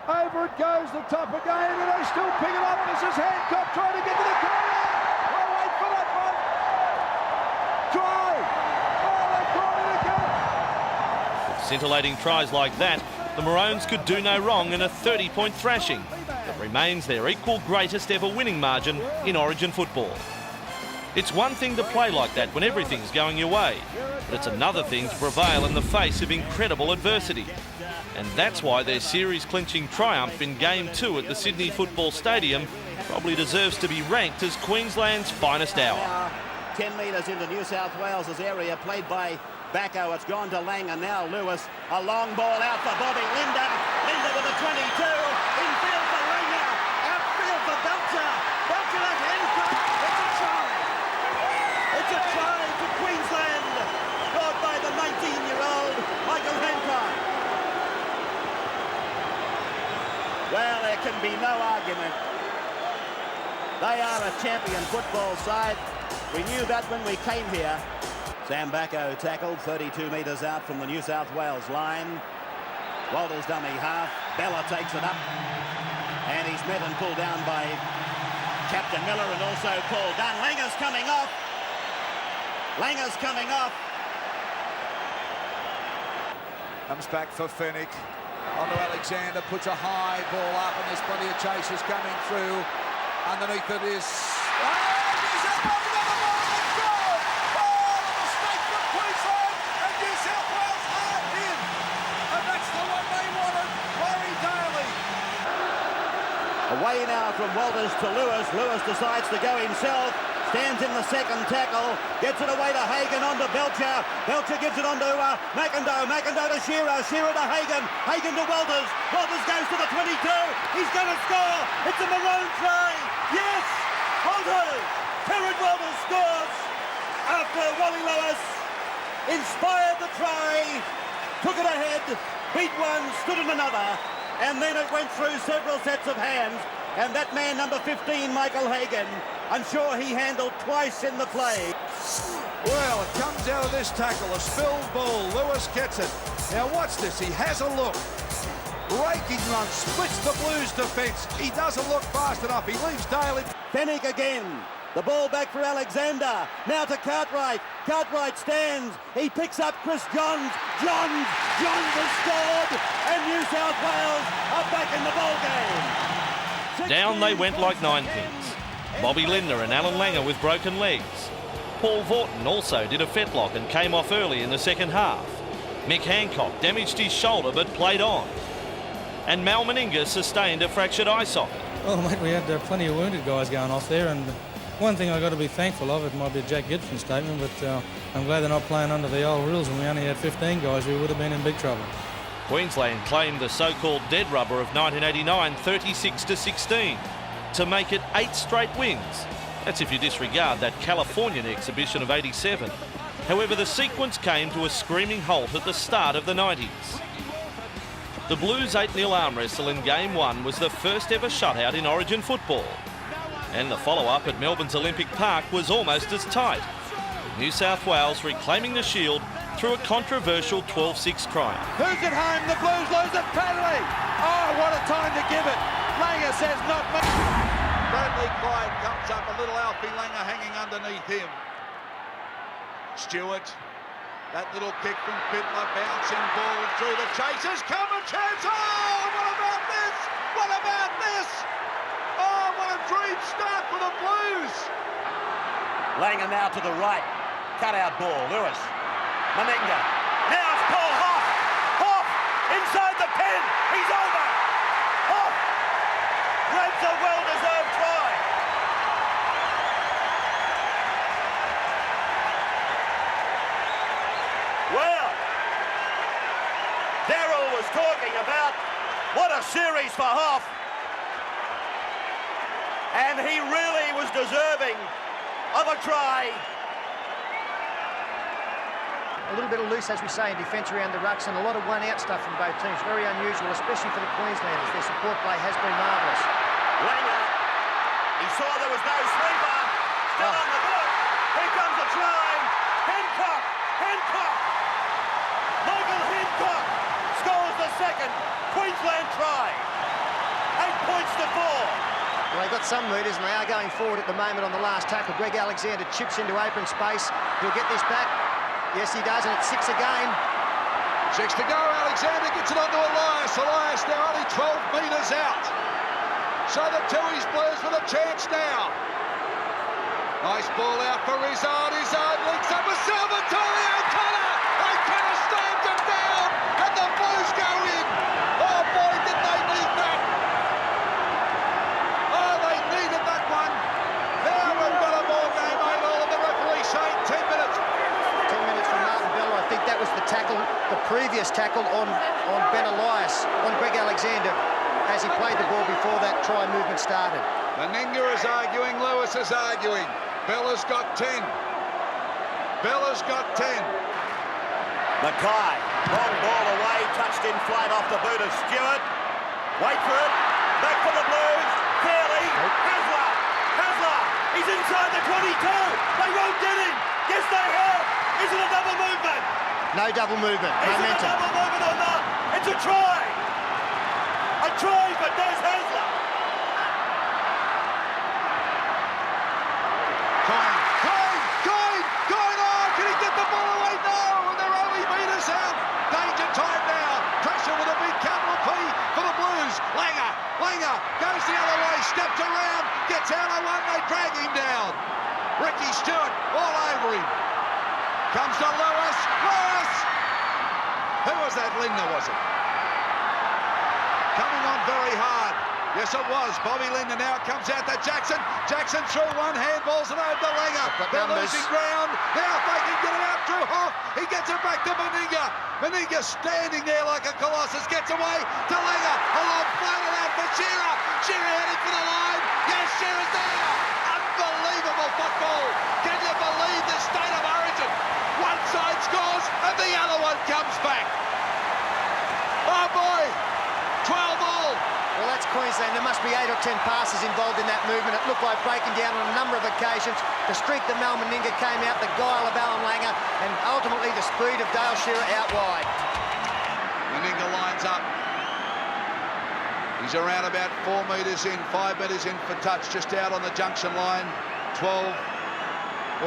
Over it goes, the top again, and they still pick it up. This is Hancock trying to get to the corner. Oh, wait for that one. Try. Oh, they've got it again. With scintillating tries like that, the Maroons could do no wrong in a 30-point thrashing that remains their equal greatest ever winning margin in Origin football. It's one thing to play like that when everything's going your way, but it's another thing to prevail in the face of incredible adversity. And that's why their series-clinching triumph in Game 2 at the Sydney Football Stadium probably deserves to be ranked as Queensland's finest hour. Now, 10 metres into New South Wales' area, played by Bacco. It's gone to Langer. Now Lewis, a long ball out for Bobby. Linda with a 22. Infield for Langer. Outfield for Belcher. Belcher at Hancock. It's a try. It's a try to Queensland. Scored by the 19-year-old Michael Hancock. Well, there can be no argument. They are a champion football side. We knew that when we came here. Sam Bacco tackled 32 metres out from the New South Wales line. Walters dummy half. Bella takes it up. And he's met and pulled down by Captain Miller and also Paul Dunn. Langer's coming off. Langer's coming off. Comes back for Fennick. Onto Alexander, puts a high ball up, and there's plenty of chasers coming through. Underneath it is... Oh, he's up on the ball, and it's gone! from Walters to Lewis. Lewis decides to go himself. Stands in the second tackle, gets it away to Hagan, onto Belcher. Belcher gives it onto McIndoe. McIndoe to Shearer. Shearer to Hagan. Hagan to Walters. Walters goes to the 22. He's going to score. It's a Maroon try. Yes! Walters! Terran Walters scores after Wally Lewis inspired the try, took it ahead, beat one, stood in another, and then it went through several sets of hands. And that man, number 15, Michael Hagan, I'm sure he handled twice in the play. Well, it comes out of this tackle, a spilled ball. Lewis gets it. Now watch this, he has a look. Raking run, splits the Blues defence. He doesn't look fast enough, he leaves Daly. Fennick again. The ball back for Alexander. Now to Cartwright. Cartwright stands. He picks up Chris Johns. Johns has scored. And New South Wales are back in the ball game. Down they went like ninepins. Bobby Lindner and Alan Langer with broken legs. Paul Vaughton also did a fetlock and came off early in the second half. Mick Hancock damaged his shoulder but played on. And Mal Meninga sustained a fractured eye socket. Well, mate, we had plenty of wounded guys going off there, and one thing I've got to be thankful of, it might be a Jack Gibson statement, but I'm glad they're not playing under the old rules. When we only had 15 guys, we would have been in big trouble. Queensland claimed the so-called dead rubber of 1989 36-16 to make it 8 straight wins. That's if you disregard that Californian exhibition of 87. However, the sequence came to a screaming halt at the start of the 90s. The Blues 8-0 arm wrestle in Game 1 was the first ever shutout in Origin football. And the follow-up at Melbourne's Olympic Park was almost as tight. New South Wales reclaiming the shield through a controversial 12-6 triumph. Who's at home? The Blues lose it. Padley. Oh, what a time to give it. Langer says not much. Bradley Clyde comes up, a little Alfie Langer hanging underneath him. Stewart, that little kick from Fittler, bouncing ball through the chasers, come a chance, oh, what about this? What about this? Oh, what a dream start for the Blues. Langer now to the right, cut out ball, Lewis, Meninga, now it's Paul Hoff, inside the pen, he's over, Hoff grabs a well-deserved try. Well, Darryl was talking about what a series for Hoff, and he really was deserving of a try. A little bit of loose, as we say, in defence around the rucks, and a lot of one-out stuff from both teams. Very unusual, especially for the Queenslanders. Their support play has been marvellous. Langer, he saw there was no sweeper, still on the book. Here comes a try. Hancock. Michael Hancock scores the second Queensland try. 8 points to 4. Well, they've got some leaders, and they are going forward at the moment on the last tackle. Greg Alexander chips into apron space. He'll get this back. Yes, he does, and it's 6 again. 6 to go. Alexander gets it onto Elias. Elias now only 12 metres out. So the Tooheys Blues with a chance now. Nice ball out for Rizard. Rizard links up with Salvatore O'Connor. O'Connor slams it down, and the Blues go in. Oh boy, did they need that. Oh, they needed that one. Now we've got a ball game, O'Neill, and the referee saying 10 minutes. 10 minutes from Martin Bella. I think that was the tackle, the previous tackle on Ben Elias, on Greg Alexander, as he played the ball before that try movement started. Meninga is arguing, Lewis is arguing. Bella's got 10. Bella's got 10. Mackay, long ball away, touched in flat off the boot of Stewart. Wait for it, back for the Blues, Fairley, Hasler, he's inside the 22, they won't get him, yes they have, is it a double movement? No double movement, Is it a double movement or not? It's a try for Des Hasler. Coyne, oh, can he get the ball away? No, and they're only metres out. Danger time now. Pressure with a big capital P for the Blues. Langer goes the other way, steps around, gets out of one, they drag him down. Ricky Stewart all over him. Comes to Lewis. Who was that? Lindner, was it? Coming on very hard. Yes, it was. Bobby Linder now comes out to Jackson. Jackson through one, handballs it over to Langer. They're losing ground. Now if they can get it out through Hoff. He gets it back to Meninga. Meninga standing there like a colossus. Gets away to Langer. A long floater out for Shearer. Shearer heading for the line. Yes, Shearer's there. Unbelievable football. Can you believe the state of origin? One side scores and the other one comes back. Oh boy, 12-all. Well, that's Queensland. There must be 8 or 10 passes involved in that movement. It looked like breaking down on a number of occasions. The streak that Mal Meninga came out, the guile of Alan Langer, and ultimately the speed of Dale Shearer out wide. Meninga lines up. He's around about 4 metres in, 5 metres in for touch, just out on the junction line. 12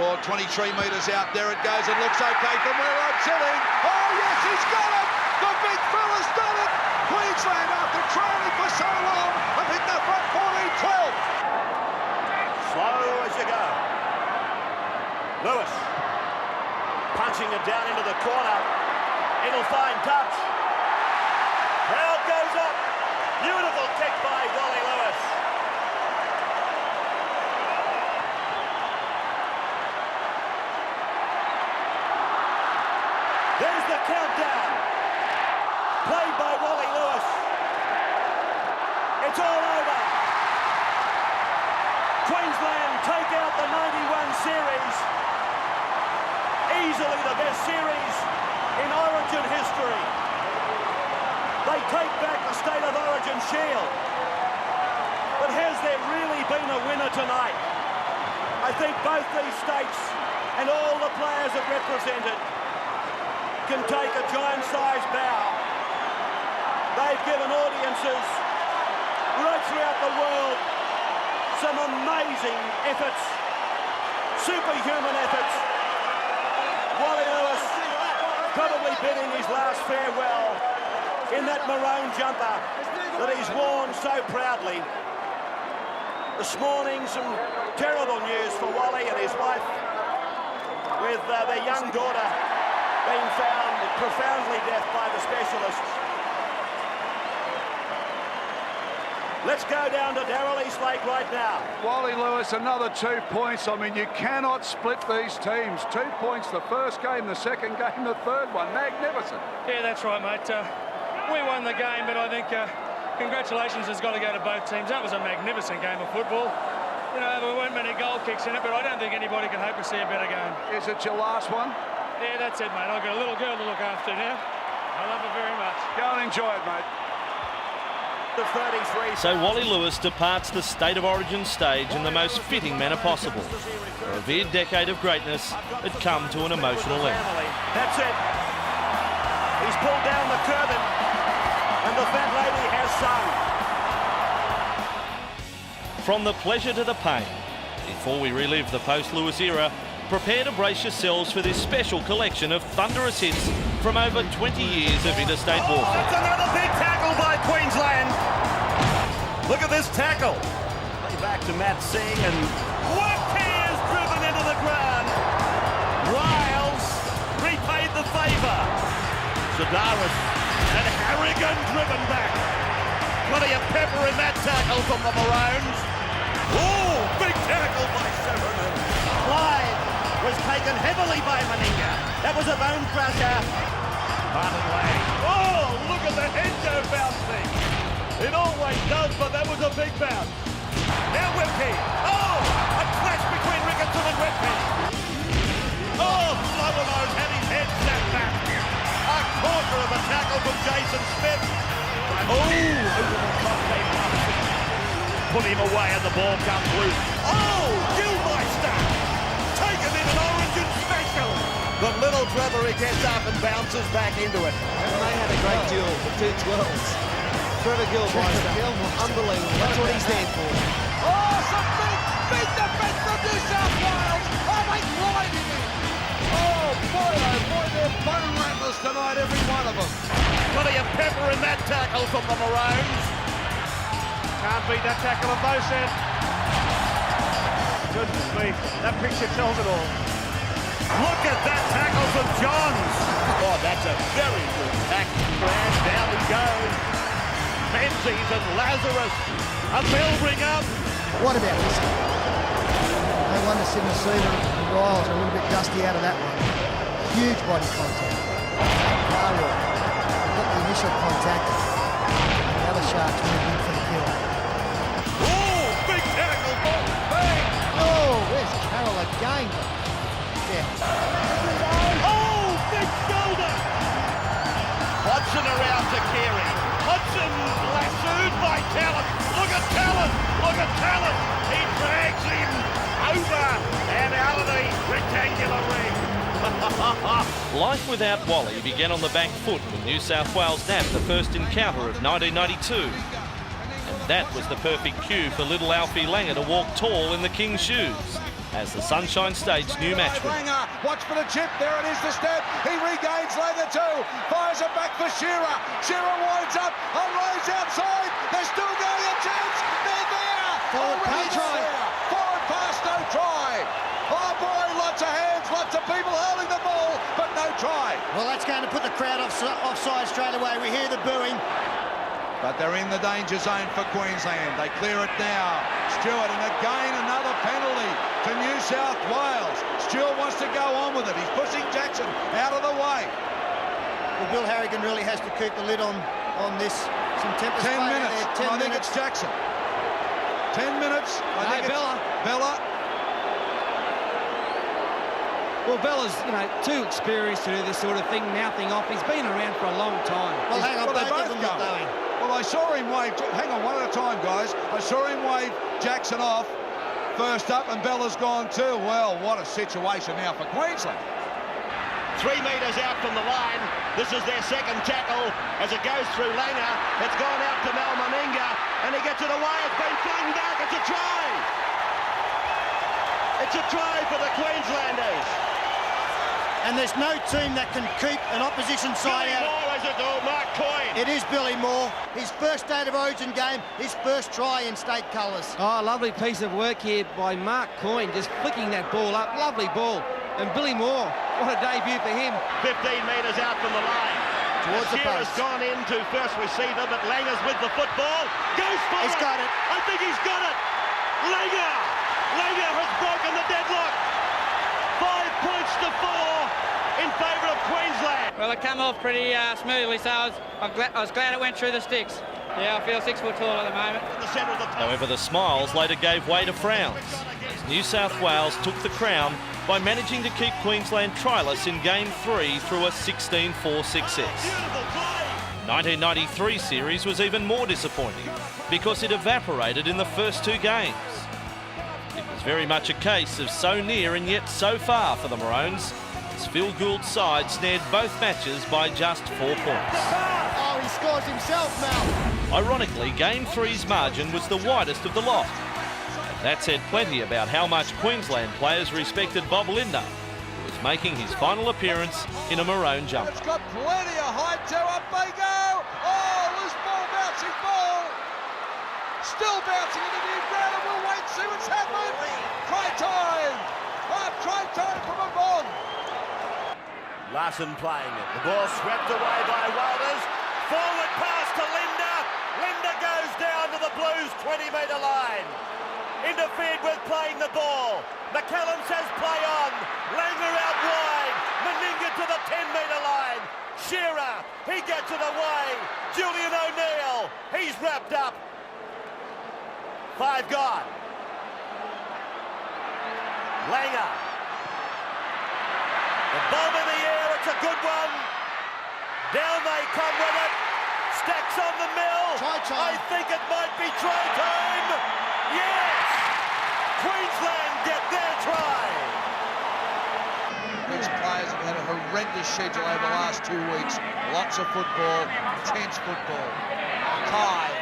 or 23 metres out. There it goes. It looks okay from where I'm sitting. Oh, yes, he's got it! The big fella's done it! Queensland, after trailing for so long, have hit the front 14-12. Slow as you go. Lewis punching it down into the corner. It'll find touch. Crowd goes up. Beautiful kick by Wally Lewis. There's the countdown. Played by Wally Lewis. It's all over. Queensland take out the 91 series. Easily the best series in Origin history. They take back the State of Origin shield. But has there really been a winner tonight? I think both these states and all the players it represented can take a giant-sized bow. They've given audiences right throughout the world some amazing efforts, superhuman efforts. Wally Lewis probably bidding his last farewell in that maroon jumper that he's worn so proudly. This morning, some terrible news for Wally and his wife, with their young daughter being found profoundly deaf by the specialists. Let's go down to Darrell Eastlake right now. Wally Lewis, another 2 points. I mean, you cannot split these teams. 2 points the first game, the second game, the third one. Magnificent. Yeah, that's right, mate. We won the game, but I think congratulations has got to go to both teams. That was a magnificent game of football. You know, there weren't many goal kicks in it, but I don't think anybody can hope to see a better game. Is it your last one? Yeah, that's it, mate. I've got a little girl to look after now. I love her very much. Go and enjoy it, mate. The 33. So Wally Lewis departs the State of Origin stage in the most fitting manner possible. A revered decade of greatness had come to an emotional end. That's it. He's pulled down the curtain and the fat lady has sung. From the pleasure to the pain, before we relive the post-Lewis era, prepare to brace yourselves for this special collection of thunderous hits from over 20 years of interstate warfare. That's another big tackle by Queensland. Look at this tackle. Play back to Matt Singh and Wapke is driven into the ground. Riles repaid the favour. Sedaris and Harrigan driven back. Plenty of pepper in that tackle from the Maroons. Oh, big tackle by Sheridan. Clyde was taken heavily by Meninga. That was a bone crusher. Martin Lang. Oh, look at the head go bouncing. It always does, but that was a big bounce. Now Whipkey. Oh, a clash between Ricketson and Whipkey. Oh, Slower-Nose had his head snapped back. A quarter of a tackle from Jason Smith. Oh, over the top came Watson. Put him away and the ball comes loose. Oh, Gilmeister. Taken in an Origin special. But little Trevor, he gets up and bounces back into it. And they had a great duel, the two 12s. Trevor Gilmeister, unbelievable. That's what he's there for. Oh, some big defence from New South Wales. Oh, they glided in. Oh, boy, they're bone rattlers tonight, every one of them. Plenty of pepper in that tackle from the Maroons. Can't beat that tackle of both ends. Goodness me, that picture tells it all. Look at that tackle from Johns. Oh, that's a very good tackle. And down he goes. Menzies and Lazarus. A bell ring up. What about this? No wonder Sydney Seaver and Riles are a little bit dusty out of that one. Huge body contact. Carwell got the initial contact. And the other Sharks moved in for the kill. Oh, big tackle. Bang. Oh, where's Carroll again? Yeah. Oh, big shoulder. Hodgson around to Carey. Hodgson lassoed by Talent. Look at Talent. Look at Talent. He drags him over and out of the rectangular ring. Life without Wally began on the back foot when New South Wales nabbed the first encounter of 1992. And that was the perfect cue for little Alfie Langer to walk tall in the King's shoes as the Sunshine staged new match. Langer, watch for the chip. There it is, the step. He regains Langer too. Fires it back for Shearer. Shearer winds up. Unloads outside. They're still going a chance. They're there. Forward pass. Forward pass, no try. Oh boy, lots of hands, lots of people holding the ball, but no try. Well, that's going to put the crowd offside straight away. We hear the booing. But they're in the danger zone for Queensland. They clear it now. Stewart, and again another penalty to New South Wales. Stewart wants to go on with it. He's pushing Jackson out of the way. Well, Bill Harrigan really has to keep the lid on this. Some tempers 10 minutes. There. 10 I think minutes. it's Jackson. 10 minutes. I think Bella. Bella. Well, Bella's, too experienced to do this sort of thing, mouthing off. He's been around for a long time. Well, hang on, Well, they both of both them are go. going. Well, I saw him wave. Hang on, one at a time, guys. I saw him wave Jackson off first up, and Bella's gone too. Well, what a situation now for Queensland. 3 metres out from the line. This is their second tackle as it goes through Langer. It's gone out to Mal Meninga, and he gets it away. It's been flung back. It's a try. It's a try for the Queenslanders. And there's no team that can keep an opposition side Billy out. Moore, is it? Oh, Mark Coyne. It is Billy Moore. His first State of Origin game, his first try in state colours. Oh, lovely piece of work here by Mark Coyne, just flicking that ball up. Lovely ball. And Billy Moore, what a debut for him. 15 metres out from the line. Towards the Shearer's post. gone in to first receiver, but Langer's with the football. Goes for He's it. got it. I think he's got it. Langer has broken the deadlock. 5 points to 4 in favour of Queensland. Well, it came off pretty smoothly, so I was glad it went through the sticks. Yeah, I feel 6 foot tall at the moment. In the centre of the However, the smiles later gave way to frowns as New South Wales took the crown by managing to keep Queensland tryless in Game 3 through a 16-4 success. The 1993 series was even more disappointing because it evaporated in the first 2 games. It was very much a case of so near and yet so far for the Maroons, as Phil Gould's side snared both matches by just 4 points. Oh, he scores himself, Mal. Ironically, Game 3's margin was the widest of the lot. And that said plenty about how much Queensland players respected Bob Linder, who was making his final appearance in a maroon jumper. It's got plenty of height too. Up they go. Oh, loose ball, bouncing ball. Still bouncing into the ground, and we'll wait and see what's happened. Try time. Try time from a bomb. Larson playing it. The ball swept away by Walters. Forward pass to Linder. Linder goes down to the Blues 20-metre line. Interfered with playing the ball. McCallum says play on. Langer out wide. Meninga to the 10-metre line. Shearer, he gets it away. Julian O'Neill, he's wrapped up. 5 gone. Langer. The bomb in the air, it's a good one. Down they come with it. Stacks on the mill. Try time. I think it might be try time. Yes! Queensland get their try. These players have had a horrendous schedule over the last 2 weeks. Lots of football, intense football. Tie.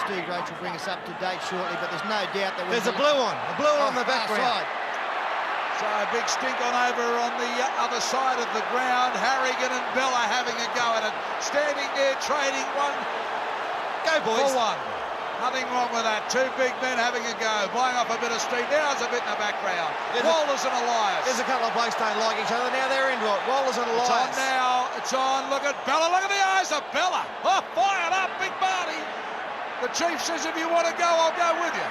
Steve Roach will bring us up to date shortly, but there's no doubt that There's a blue one on the background. So a big stink on over on the other side of the ground. Harrigan and Bella having a go at it. Standing there trading one. Go, boys. For one. Nothing wrong with that. Two big men having a go, buying off a bit of steam. Now there's a bit in the background. Walters and Elias. There's a couple of blokes don't like each other. Now they're into it. Walters and Elias. It's on now. It's on. Look at Bella. Look at the eyes of Bella. Oh, fired up, big Barney. The chief says if you want to go, I'll go with you.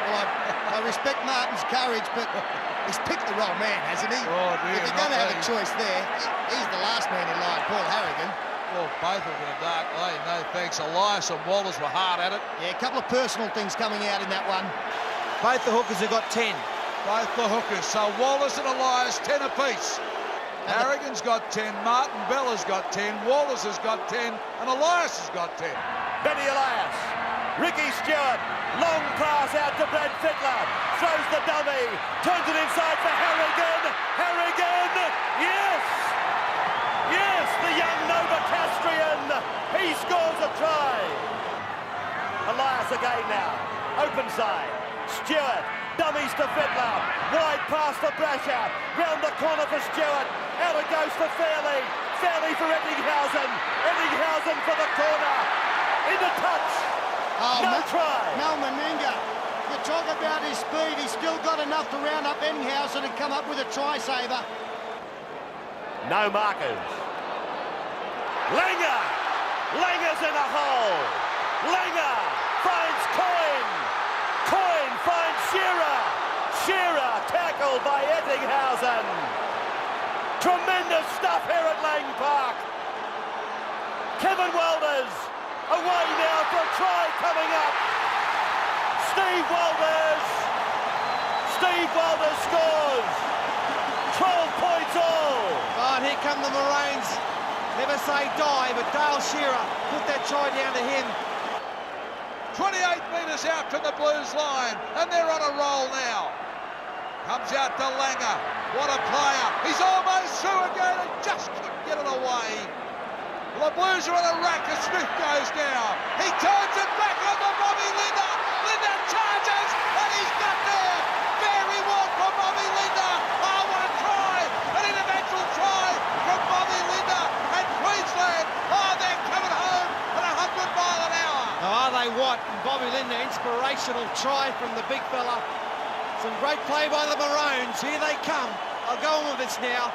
Well, I respect Martin's courage, but he's picked the wrong man, hasn't he? Oh, dear, if you're going to have a choice there, he's the last man in line, Paul Harrigan. Well, both of them in a dark lane, no thanks. Elias and Walters were hard at it. Yeah, a couple of personal things coming out in that one. Both the hookers have got 10. Both the hookers. So Walters and Elias, 10 apiece. Harrigan's got 10, Martin Bella's got 10, Walters has got 10, and Elias has got 10. Benny Elias, Ricky Stewart, long pass out to Brad Fittler, throws the dummy, turns it inside for Harrigan, yes! Yes, the young Novocastrian, he scores a try. Elias again now, open side, Stewart, dummies to Fittler, wide pass to Brasher, round the corner for Stewart, out it goes to Fairley, Fairley for Ettinghausen for the corner, into touch, no try. Mel Meninga, you talk about his speed, he's still got enough to round up Ettinghausen and come up with a try saver. No markers. Langer's in a hole. Langer finds Coyne finds Shearer tackled by Ettinghausen. Tremendous stuff here at Lang Park. Kevin Walters away now for a try coming up. Steve Walters scores. 12 points all. Oh, and here come the Maroons. Never say die, but Dale Shearer put that try down to him. 28 metres out from the Blues line, and they're on a roll now. Comes out to Langer. What a player. He's almost through again and just couldn't get it away. Well, the Blues are on a rack as Smith goes now. He turns it back on to Bobby Linder. Linder charges, and he's got there. Very well from Bobby Linder. Oh, what a try. An individual try from Bobby Linder. And Queensland, oh, they're coming home at 100 mile an hour. Oh, are they what? And Bobby Linder, inspirational try from the big fella. Some great play by the Maroons. Here they come. I'll go on with this now.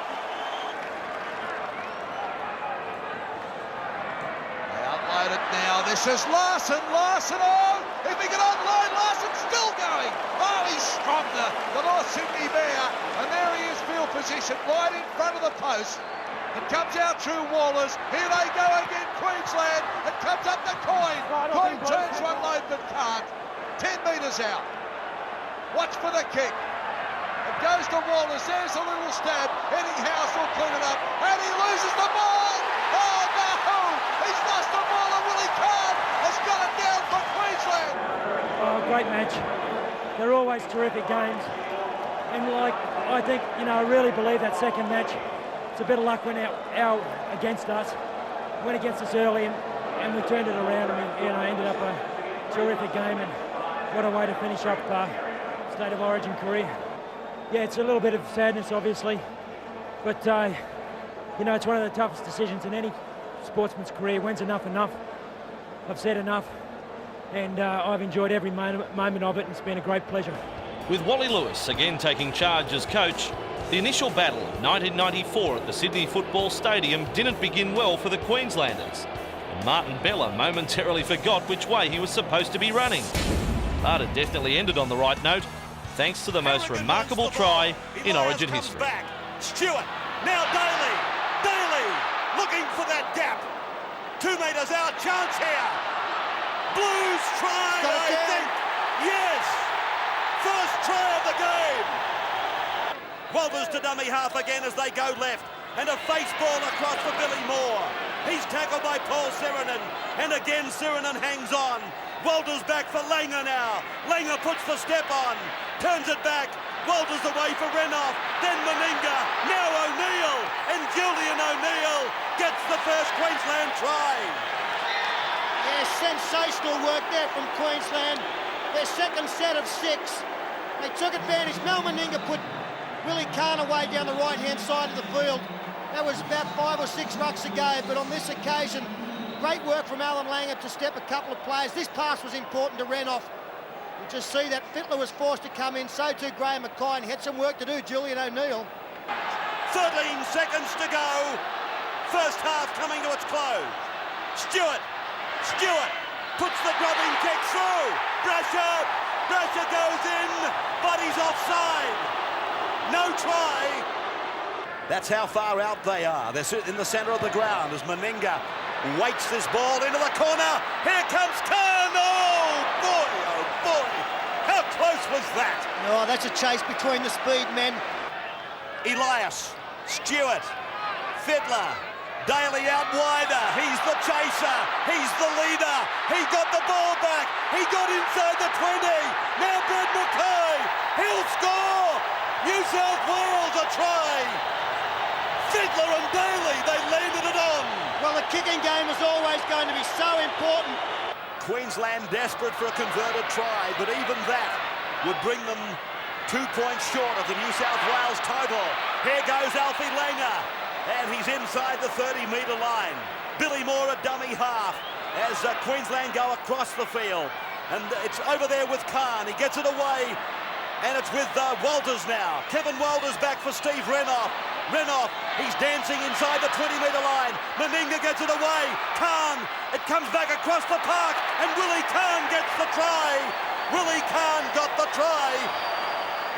They unload it now. This is Larson. Oh, if he can unload, Larson's still going. Oh, he's strong, the North Sydney Bear. And there he is, field position, right in front of the post. It comes out through Walters. Here they go again, Queensland. It comes up to Coyne. Coyne turns to unload but can't. 10 metres out. Watch for the kick. It goes to Walters. There's a little stab. Ettinghouse will clean it up. And he loses the ball. Oh, no! He's lost the ball, and Willie Card has got it down for Queensland. Oh, great match. They're always terrific games. And, I think, I really believe that second match, it's a bit of luck went out against us. Went against us early, and we turned it around, and ended up a terrific game. And what a way to finish up State of Origin career. Yeah, it's a little bit of sadness, obviously, but it's one of the toughest decisions in any sportsman's career. When's enough? I've said enough, and I've enjoyed every moment of it, and it's been a great pleasure. With Wally Lewis again taking charge as coach, the initial battle of 1994 at the Sydney Football Stadium didn't begin well for the Queenslanders, and Martin Bella momentarily forgot which way he was supposed to be running. But it definitely ended on the right note, thanks to the most remarkable try in Origin history. Back. Stewart, now Daly, looking for that gap. 2 metres out, chance here. Blues try, I think. Yes, first try of the game. Walters to dummy half again as they go left, and a face ball across for Billy Moore. He's tackled by Paul Sirenen, and again Sirenen hangs on. Walters back for Langer now. Langer puts the step on, turns it back. Walters away for Renoff, then Meninga, now O'Neill, and Julian O'Neill gets the first Queensland try. Yeah, sensational work there from Queensland. Their second set of 6. They took advantage. Mel Meninga put Willie Kahn away down the right-hand side of the field. That was about 5 or 6 rucks ago, but on this occasion, Great work from Alan Langer to step a couple of players. This pass was important to Renoff. You just see that Fittler was forced to come in, so too Graham McKay. He had some work to do, Julian O'Neill. 13 seconds to go. First half coming to its close. Stewart puts the grubbing kick through. Brasher goes in, but he's offside. No try. That's how far out they are. They're in the centre of the ground as Meninga waits this ball into the corner. Here comes Khan. Oh boy, how close was that? Oh, that's a chase between the speed men. Elias, Stewart, Fittler, Daly out wider. He's the chaser. He's the leader. He got the ball back. He got inside the 20. Now Brad McKay. He'll score. New South Wales a try. Fittler and Daly, they landed it on. Well, the kicking game is always going to be so important. Queensland desperate for a converted try, but even that would bring them 2 points short of the New South Wales title. Here goes Alfie Langer, and he's inside the 30-metre line. Billy Moore a dummy half as Queensland go across the field. And it's over there with Khan. He gets it away, and it's with Walters now. Kevin Walters back for Steve Renoff. Renoff, he's dancing inside the 20-metre line. Meninga gets it away. Khan, it comes back across the park, and Willie Khan gets the try. Willie Khan got the try.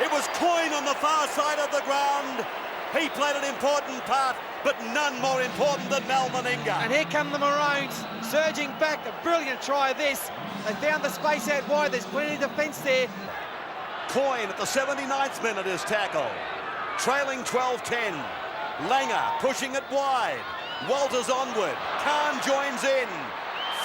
It was Coyne on the far side of the ground. He played an important part, but none more important than Mal Meninga. And here come the Maroons, surging back. A brilliant try this. They found the space out wide. There's plenty of defence there. Coyne at the 79th minute is tackled. Trailing 12-10. Langer pushing it wide. Walters onward. Khan joins in.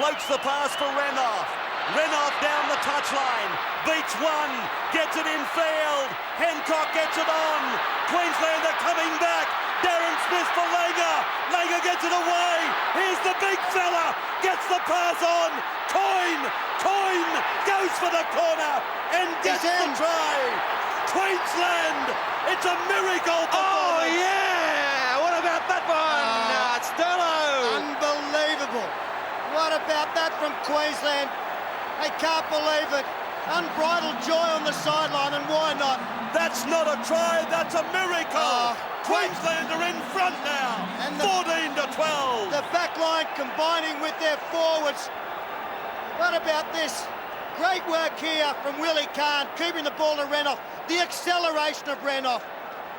Floats the pass for Renoff. Renoff down the touchline. Beats one. Gets it in field. Hancock gets it on. Queensland are coming back. Darren Smith for Langer. Langer gets it away. Here's the big fella. Gets the pass on. Coyne goes for the corner and gets the try. Queensland, it's a miracle performance. Oh, yeah! What about that one? Sterlo! Unbelievable. What about that from Queensland? They can't believe it. Unbridled joy on the sideline, and why not? That's not a try, that's a miracle. Queensland are in front now, and 14-12. The back line combining with their forwards. What about this? Great work here from Willie Khan, keeping the ball to Renoff. The acceleration of Renoff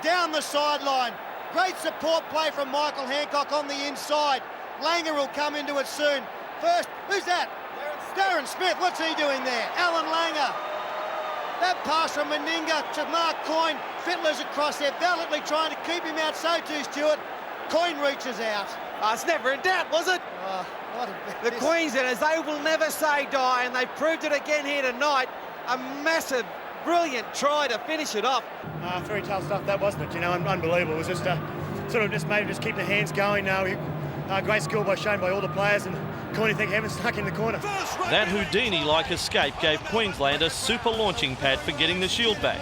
down the sideline. Great support play from Michael Hancock on the inside. Langer will come into it soon. First, who's that? Darren Smith. What's he doing there? Alan Langer. That pass from Meninga to Mark Coyne. Fittler's across there, valiantly trying to keep him out. So too Stewart. Coyne reaches out. It's never in doubt, was it? The Queenslanders, they will never say die, and they proved it again here tonight. A massive, brilliant try to finish it off. Fairy tale stuff, that wasn't it? You know, unbelievable. It was just made just keep the hands going. Great skill shown by all the players, and Coyne, thank heaven, stuck in the corner. That Houdini-like escape gave Queensland a super launching pad for getting the shield back.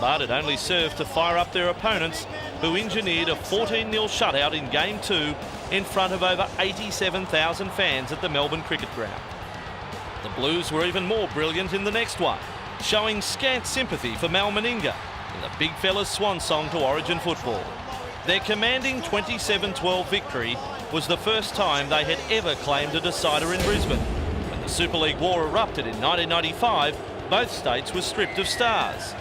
But it only served to fire up their opponents, who engineered a 14-0 shutout in Game 2 in front of over 87,000 fans at the Melbourne Cricket Ground. The Blues were even more brilliant in the next one, showing scant sympathy for Mal Meninga in the big fella's swan song to Origin football. Their commanding 27-12 victory was the first time they had ever claimed a decider in Brisbane. When the Super League war erupted in 1995, both states were stripped of stars.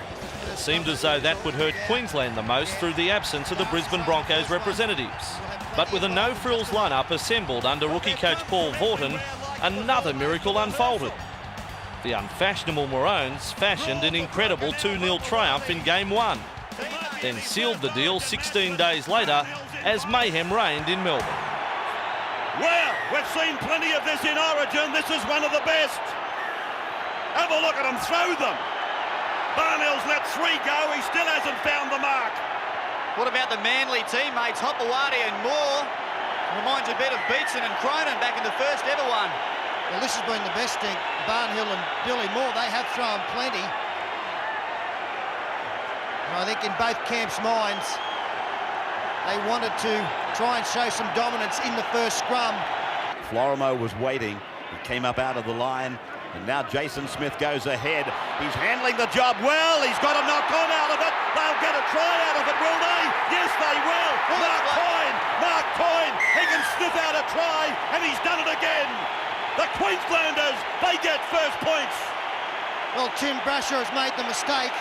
It seemed as though that would hurt Queensland the most through the absence of the Brisbane Broncos representatives. But with a no-frills lineup assembled under rookie coach Paul Vaughton, another miracle unfolded. The unfashionable Maroons fashioned an incredible 2-0 triumph in Game 1, then sealed the deal 16 days later as mayhem reigned in Melbourne. Well, we've seen plenty of this in Origin. This is one of the best. Have a look at them throw them. Barnell's let 3 go. He still hasn't found the mark. What about the Manly teammates, Hopewadi and Moore? Reminds you a bit of Beetson and Cronin back in the first ever one. Well, this has been the best thing. Barnhill and Billy Moore, they have thrown plenty. And I think in both camps' minds, they wanted to try and show some dominance in the first scrum. Florimo was waiting. He came up out of the line, and now Jason Smith goes ahead. He's handling the job well. He's got a knock-on out of it. They'll get a try out of it, will they? Yes, they will. Mark Coyne, he can sniff out a try, and he's done it again. The Queenslanders, they get first points. Well, Tim Brasher has made the mistake.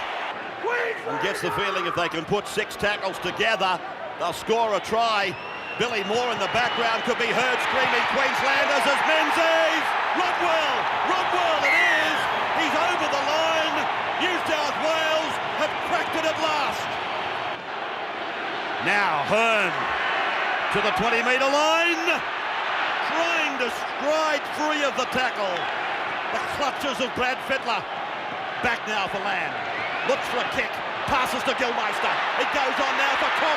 And gets the feeling if they can put 6 tackles together, they'll score a try. Billy Moore in the background could be heard screaming Queenslanders as Menzies. Rodwell it is. He's over the line. New South Wales have cracked it at last. Now Hearn to the 20-metre line, trying to stride free of the tackle. The clutches of Brad Fittler. Back now for Land. Looks for a kick. Passes to Gilmeister. It goes on now for Cook.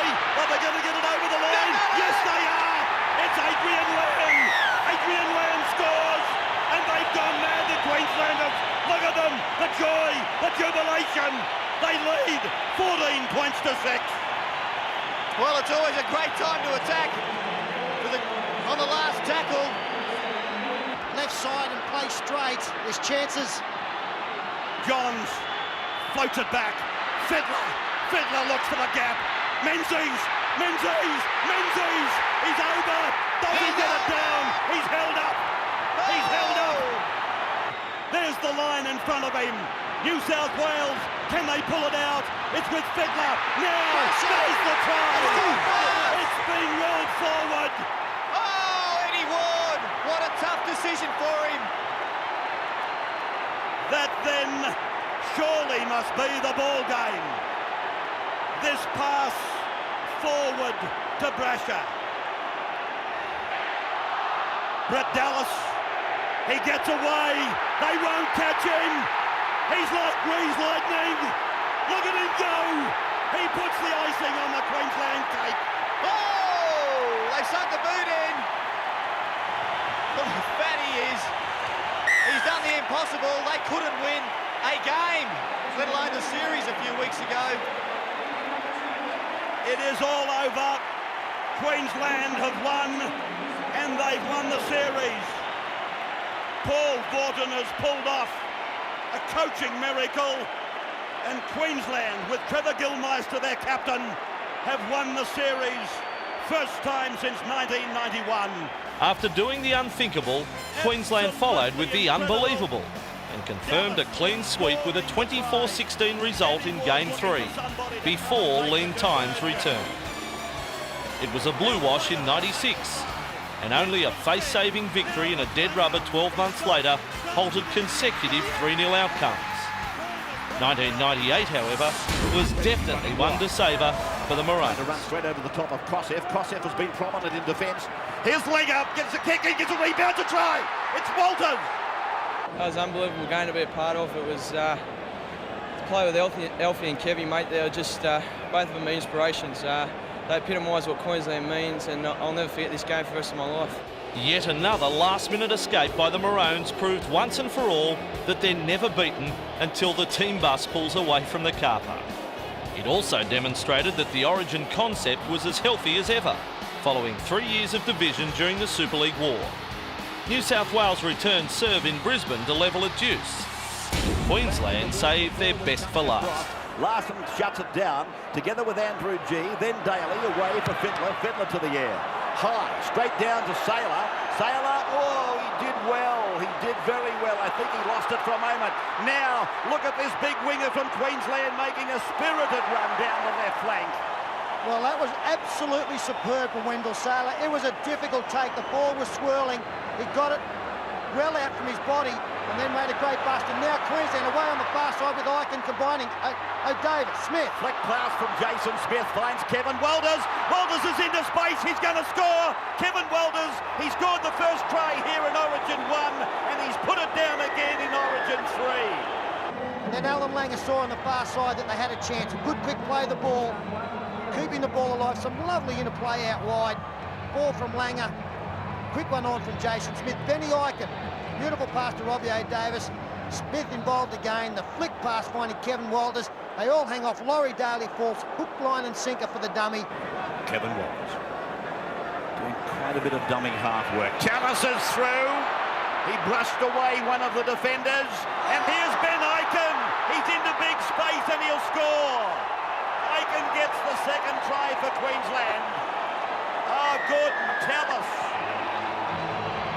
Are they going to get it over the line? Yes, they are. It's Adrian Land. Adrian Land scores, and they've gone mad, the Queenslanders. Look at them, the joy, the jubilation. They lead 14 points to 6. Well, it's always a great time to attack. On the last tackle. Left side and play straight. There's chances. Johns floats it back. Fiddler looks for the gap. Menzies. He's over. Does he get it down? He's held up. There's the line in front of him. New South Wales, can they pull it out? It's with Fiddler. Now, there's the try. It's been rolled forward. Oh, Eddie Ward. What a tough decision for him. That then surely must be the ball game. This pass forward to Brasher. Brett Dallas, he gets away. They won't catch him. He's like greased lightning. Look at him go. He puts the icing on the Queensland cake. Oh, they sunk the boot in. Look how fat he is. He's done the impossible. They couldn't win a game, let alone the series a few weeks ago. It is all over. Queensland have won, and they've won the series. Paul Vaughton has pulled off a coaching miracle, and Queensland, with Trevor Gilmeister, their captain, have won the series. First time since 1991. After doing the unthinkable, Queensland followed with the unbelievable and confirmed a clean sweep with a 24-16 result in Game 3 before lean times returned. It was a blue wash in 96, and only a face-saving victory in a dead rubber 12 months later halted consecutive 3-0 outcomes. 1998, however, was definitely one to savour for the Maroons. To run straight over the top of Kosef. Kosef has been prominent in defence. Here's Langer, gets a kick, he gets a rebound to try. It's Walton. That was an unbelievable game to be a part of. It was to play with Alfie and Kevy, mate. They were just both of them inspirations. They epitomise what Queensland means, and I'll never forget this game for the rest of my life. Yet another last-minute escape by the Maroons proved once and for all that they're never beaten until the team bus pulls away from the car park. It also demonstrated that the Origin concept was as healthy as ever, following 3 years of division during the Super League War. New South Wales returned serve in Brisbane to level at deuce. Queensland saved their best for last. Larson shuts it down, together with Andrew G. Then Daly away for Fittler. Fittler to the air. High, straight down to Saylor. Saylor, oh, he did well. He did very well. I think he lost it for a moment. Now, look at this big winger from Queensland making a spirited run down the left flank. Well, that was absolutely superb from Wendell Saylor. It was a difficult take. The ball was swirling. He got it well out from his body and then made a great bust. And now Queensland away on the far side with Eichen combining. O'Davis, Smith. Flick pass from Jason Smith finds Kevin Walters. Walters is into space. He's going to score. Kevin Walters, he scored the first try here in Origin 1 and he's put it down again in Origin 3. And then Alan Langer saw on the far side that they had a chance. A good quick play of the ball, keeping the ball alive. Some lovely interplay out wide. Ball from Langer. Quick one on from Jason Smith. Benny Eichen. Beautiful pass to Robbie O'Davis. Smith involved again. The flick pass finding Kevin Walters. They all hang off. Laurie Daly falls hook, line and sinker for the dummy. Kevin Walters doing Quite a bit of dummy half work. Tallis is through. He brushed away one of the defenders. And here's Ben Aiken. He's into big space and he'll score. Aiken gets the second try for Queensland. Oh, Gordon Tallis.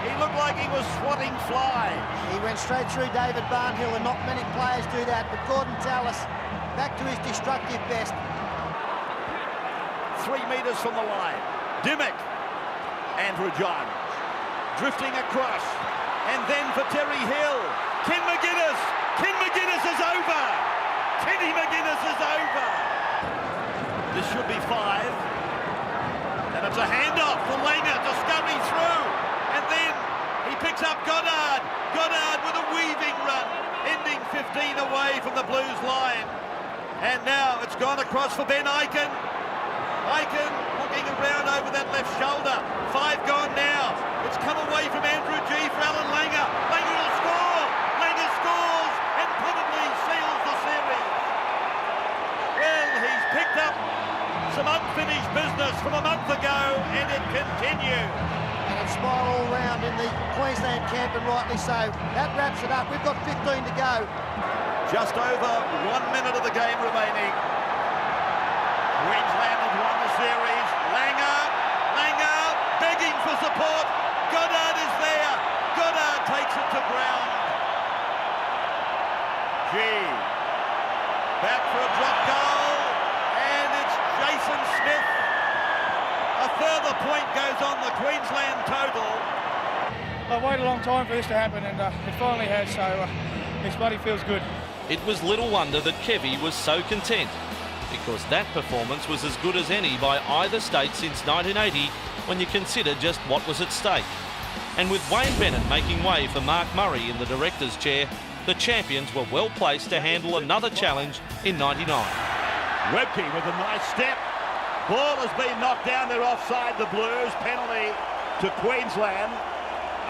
He looked like he was swatting flies. He went straight through David Barnhill, and not many players do that, but Gordon Tallis back to his destructive best. 3 metres from the line. Dimmock. Andrew Johns. Drifting across. And then for Terry Hill. Ken McGuinness. Ken McGuinness is over. Kenny McGuinness is over. This should be 5. And it's a handoff for Langer to scurry through. And then he picks up Goddard. Goddard with a weaving run. Ending 15 away from the Blues line. And now it's gone across for Ben Aiken. Aiken looking around over that left shoulder. 5 gone now. It's come away from Andrew G for Alan Langer. Langer will score. Langer scores and probably seals the series. Well, he's picked up some unfinished business from a month ago, and it continues. And it's smile all round in the Queensland camp, and rightly so. That wraps it up. We've got 15 to go. Just over 1 minute of the game remaining. Queensland have won the series. Langer begging for support. Goddard is there. Goddard takes it to ground. G. Back for a drop goal. And it's Jason Smith. A further point goes on the Queensland total. I've waited a long time for this to happen, and it finally has, so this bloody feels good. It was little wonder that Kevy was so content, because that performance was as good as any by either state since 1980 when you consider just what was at stake. And with Wayne Bennett making way for Mark Murray in the director's chair, the champions were well placed to handle another challenge in '99. Webke with a nice step. Ball has been knocked down. They're offside, the Blues. Penalty to Queensland,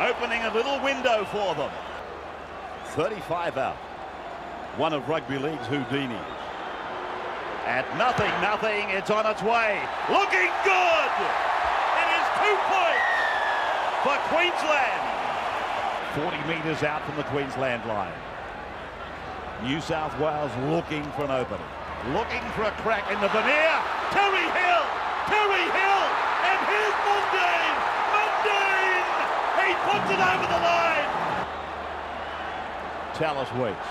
opening a little window for them. 35 out. One of rugby league's Houdinis. At nothing, it's on its way. Looking good! It is 2 points for Queensland. 40 metres out from the Queensland line. New South Wales looking for an opening. Looking for a crack in the veneer. Terry Hill! And here's Mundine! He puts it over the line! Tallis waits.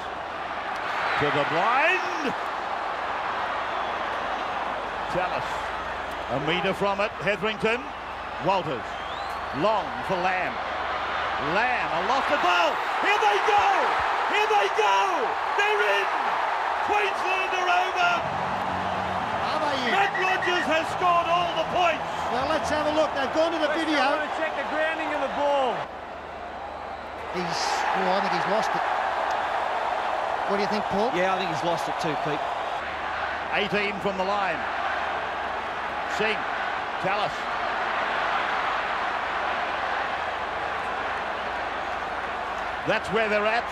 To the blind! Tallis. A metre from it. Hetherington. Walters. Long for Lamb. Lamb, a lost the ball. Here they go! They're in! Queensland are over! Are they in? Matt Rogers has scored all the points! Well, let's have a look. They've gone to the video. I want to check the grounding of the ball. I think he's lost it. What do you think, Paul? Yeah, I think he's lost it too, Pete. 18 from the line. Singh. Tallis. That's where they're at.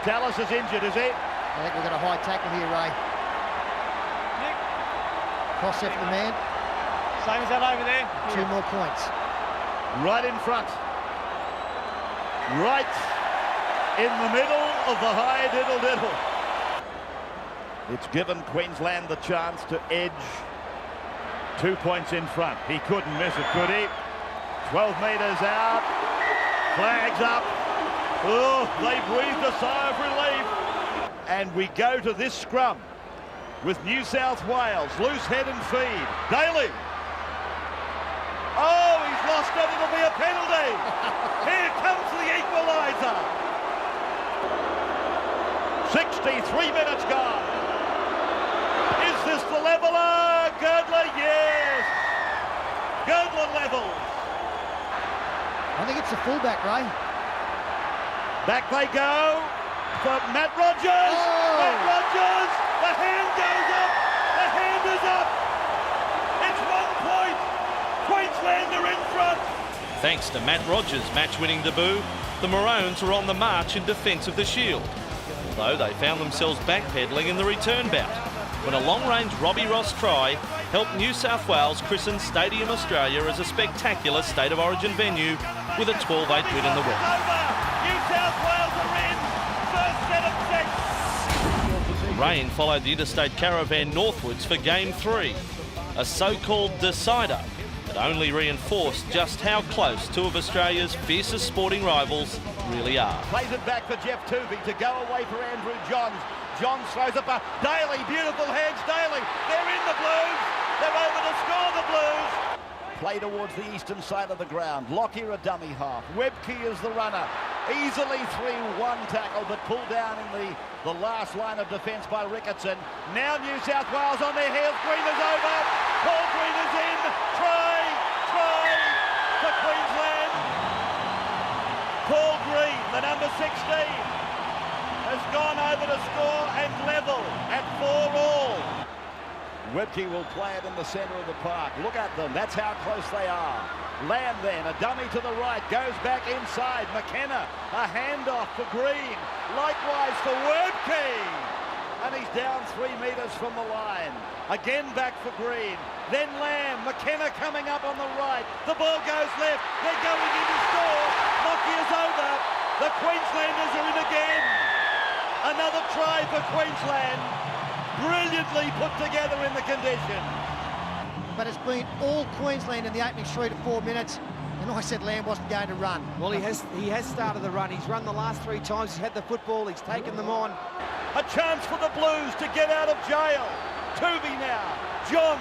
Tallis is injured, is he? I think we've got a high tackle here, Ray. Cross after the man. Same as that over there. 2 more points. Right in front. Right in the middle of the high diddle-diddle. It's given Queensland the chance to edge 2 points in front. He couldn't miss it, could he? 12 metres out. Flags up. Oh, they breathed a sigh of relief. And we go to this scrum with New South Wales. Loose head and feed. Daly. Oh, he's lost it. It'll be a penalty. Here comes the equaliser. 63 minutes gone. Is this the leveller? Girdler, yes. Girdler levels. I think it's the fullback, Ray. Back they go for Matt Rogers. Oh. Matt Rogers. The hand goes up. The hand is up. It's 1 point. Queensland are in front. Thanks to Matt Rogers' match-winning debut, the Maroons were on the march in defence of the Shield, although they found themselves backpedalling in the return bout when a long-range Robbie Ross try helped New South Wales christen Stadium Australia as a spectacular State of Origin venue with a 12-8 win in the win. New South Wales are in. First set of 6. The rain followed the interstate caravan northwards for Game 3, a so-called decider that only reinforced just how close two of Australia's fiercest sporting rivals really are. Plays it back for Jeff Tuvey to go away for Andrew Johns. Johns throws up a Daly, beautiful hands, Daly. They're in the Blues. They're over to score the Blues. Play towards the eastern side of the ground. Lockyer a dummy half. Webke is the runner. Easily 3-1 tackle, but pulled down in the last line of defence by Ricketson. Now New South Wales on their heels. Green is over. Paul Green is in. Try for Queensland. Paul Green, the number 16, has gone over to score and level at 4-all. Webke will play it in the centre of the park. Look at them, that's how close they are. Lamb then, a dummy to the right, goes back inside. McKenna, a handoff for Green. Likewise for Webke. And he's down 3 metres from the line. Again back for Green. Then Lamb, McKenna coming up on the right. The ball goes left, they're going in to score. Lockyer's over. The Queenslanders are in again. Another try for Queensland. Brilliantly put together in the condition. But it's been all Queensland in the opening 3 to 4 minutes, and I said Lamb wasn't going to run. Well, he has started the run. He's run the last 3 times. He's had the football. He's taken them on. A chance for the Blues to get out of jail. Tuvey now. Johns.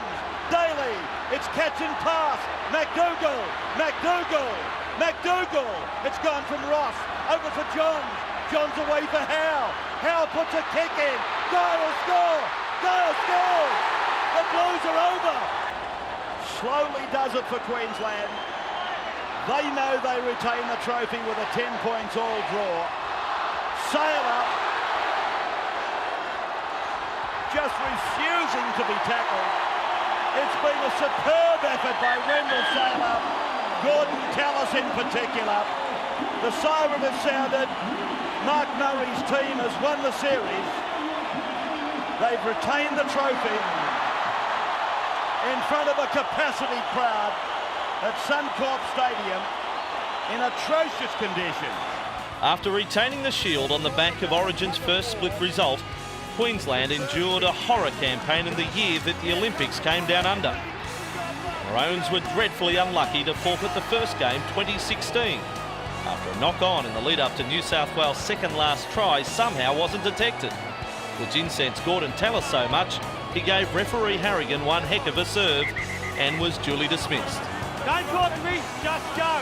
Daly. It's catch and pass. McDougall. It's gone from Ross. Over for Johns. Johns away for Howe. Howe puts a kick in. Gale score. The Blues are over. Slowly does it for Queensland. They know they retain the trophy with a 10 points all draw. Sailor just refusing to be tackled. It's been a superb effort by Wendell Sailor, Gordon Tallis in particular. The siren has sounded. Mark Murray's team has won the series. They've retained the trophy in front of a capacity crowd at Suncorp Stadium in atrocious conditions. After retaining the shield on the back of Origin's first split result, Queensland endured a horror campaign in the year that the Olympics came down under. Maroons were dreadfully unlucky to forfeit the first game 2016 after a knock-on in the lead-up to New South Wales' second last try somehow wasn't detected, which incensed Gordon Tallis so much he gave referee Harrigan one heck of a serve and was duly dismissed. Don't talk to me, just go.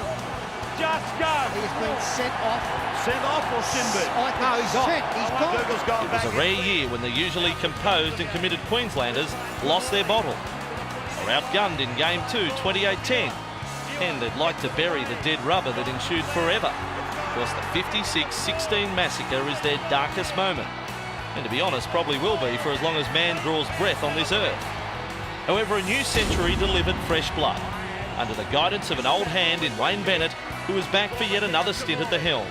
He's been sent off. Sent off or Sinbad? No, he's sent. He's gone. McDougall's gone It was a rare year when the usually composed and committed Queenslanders lost their bottle. They were outgunned in Game 2, 28-10, and they'd like to bury the dead rubber that ensued forever. Of course, the 56-16 massacre is their darkest moment, and to be honest, probably will be for as long as man draws breath on this earth. However, a new century delivered fresh blood, under the guidance of an old hand in Wayne Bennett, who was back for yet another stint at the helm.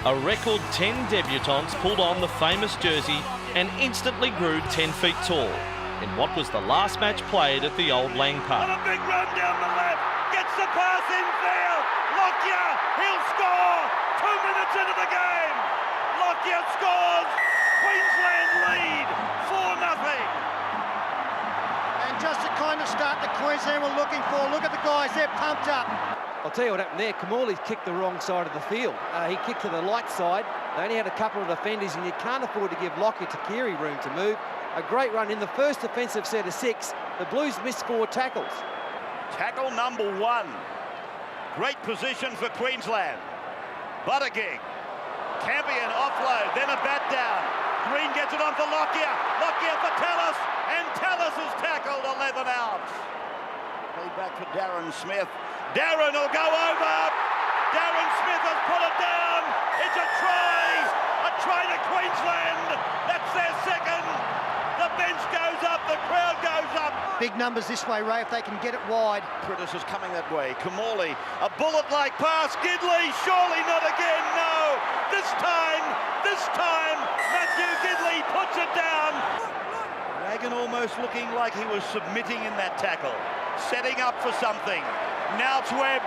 A record 10 debutants pulled on the famous jersey and instantly grew 10 feet tall in what was the last match played at the old Lang Park. On a big run down the left, gets the pass infield. Lockyer, he'll score. 2 minutes into the game. Lockyer scores. Queensland lead 4-0. And just the kind of start that Queensland were looking for. Look at the guys, they're pumped up. I'll tell you what happened there. Kamali's kicked the wrong side of the field. He kicked to the light side. They only had a couple of defenders, and you can't afford to give Lockyer to Keary room to move. A great run in the first defensive set of 6. The Blues missed 4 tackles. Tackle number 1. Great position for Queensland. Buttigieg. Campion offload, then a bat down. Green gets it on for Lockyer. Lockyer for Tallis, and Tallis is tackled 11 out. Play back for Darren Smith. Darren will go over. Darren Smith has put it down. It's a try. A try to Queensland. That's their second. The bench goes up. The crowd goes up. Big numbers this way, Ray, if they can get it wide. Pritis is coming that way. Kamali, a bullet-like pass. Gidley, surely not again. No. This time, Matthew Gidley puts it down. Logan almost looking like he was submitting in that tackle. Setting up for something. Now it's Webb.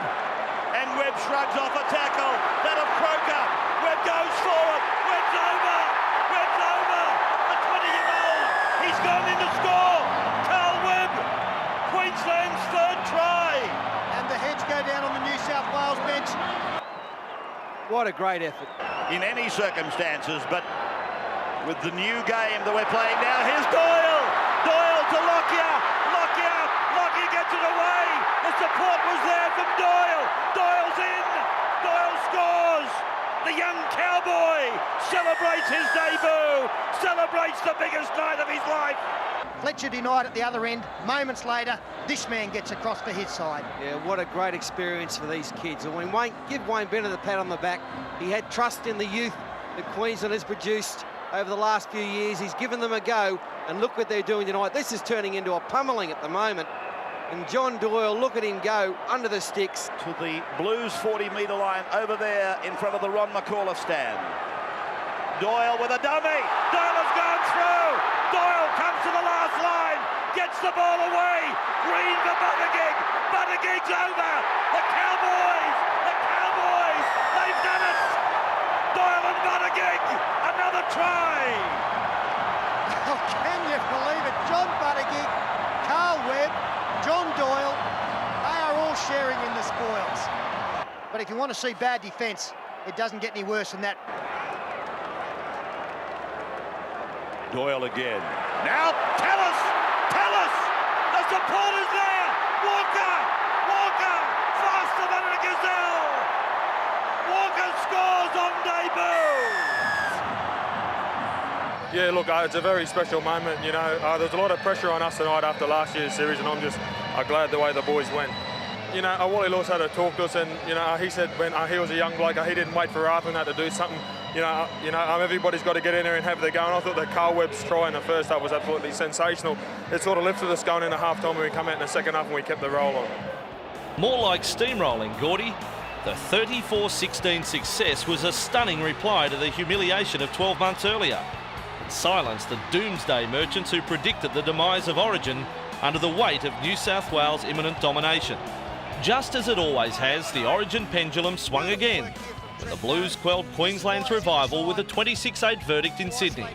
And Webb shrugs off a tackle. That of Croker. Webb goes forward. Webb's over. Webb's over. The 20-year-old. He's gone in to score. Carl Webb. Queensland's third try. And the heads go down on the New South Wales bench. What a great effort. In any circumstances, but with the new game that we're playing now, here's Doyle. Doyle to Lockyer. Lockyer. Lockyer gets it away. The support was there from Doyle. Doyle's in. Doyle scores. The young cowboy celebrates his debut. Celebrates the biggest night of his life. Fletcher denied at the other end. Moments later, this man gets across for his side. Yeah, what a great experience for these kids. And when give Wayne Bennett a pat on the back. He had trust in the youth that Queensland has produced over the last few years. He's given them a go, and look what they're doing tonight. This is turning into a pummeling at the moment. And John Doyle, look at him go under the sticks. To the Blues 40-metre line over there in front of the Ron McCauliffe stand. Doyle with a dummy. Doyle has gone through. Doyle comes to the last line. Gets the ball away. Green for Buttigieg. Buttigieg's over. The Cowboys. The Cowboys. They've done it. Doyle and Buttigieg. Another try. Oh, can you believe it? John Buttigieg, Carl Webb, John Doyle, they are all sharing in the spoils. But if you want to see bad defence, it doesn't get any worse than that. Doyle again. Now, tell us! The supporters there! Walker! Faster than a gazelle! Walker scores on debut! Yeah, look, it's a very special moment, you know. There's a lot of pressure on us tonight after last year's series, and I'm just glad the way the boys went. You know, Wally Lewis had to talk to us, and, you know, he said when he was a young bloke, he didn't wait for Arthur and that to do something. Everybody's got to get in there and have their go. And I thought that Carl Webb's try in the first half was absolutely sensational. It sort of lifted us going into half-time, and we come out in the second half and we kept the roll on. More like steamrolling, Gordy. The 34-16 success was a stunning reply to the humiliation of 12 months earlier. It silenced the doomsday merchants who predicted the demise of Origin under the weight of New South Wales' imminent domination. Just as it always has, the Origin pendulum swung again, when the Blues quelled Queensland's revival with a 26-8 verdict in Sydney.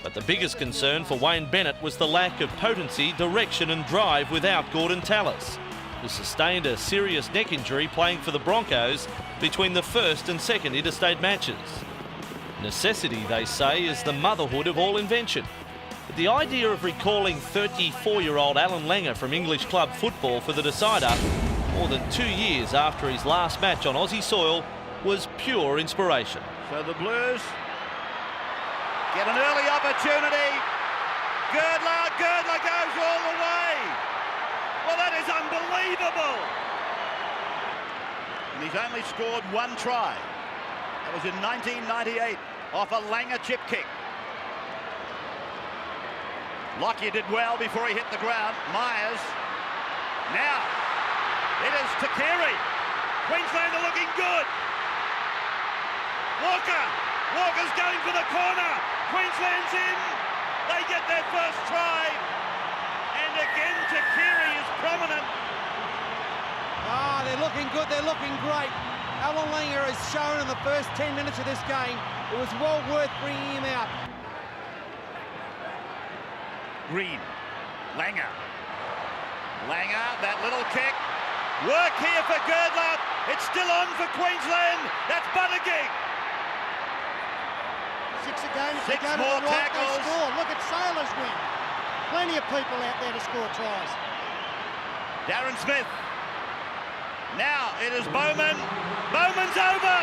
But the biggest concern for Wayne Bennett was the lack of potency, direction and drive without Gordon Tallis, who sustained a serious neck injury playing for the Broncos between the first and second interstate matches. Necessity, they say, is the motherhood of all invention. But the idea of recalling 34-year-old Alan Langer from English club football for the decider more than 2 years after his last match on Aussie soil was pure inspiration. So the Blues get an early opportunity. Girdler goes all the way. Well, that is unbelievable. And he's only scored one try. That was in 1998 off a Langer chip kick. Lockyer did well before he hit the ground. Myers. Now, it is Takiri. Queensland are looking good. Walker's going for the corner. Queensland's in. They get their first try. And again, Takiri is prominent. They're looking good. They're looking great. Alan Langer has shown in the first 10 minutes of this game it was well worth bringing him out. Green. Langer, that little kick. Work here for Girdler. It's still on for Queensland. That's Buttigieg. 6 again. Six more tackles. Score. Look at Sailors win. Plenty of people out there to score tries. Darren Smith. Now it is Bowman. Bowman's over.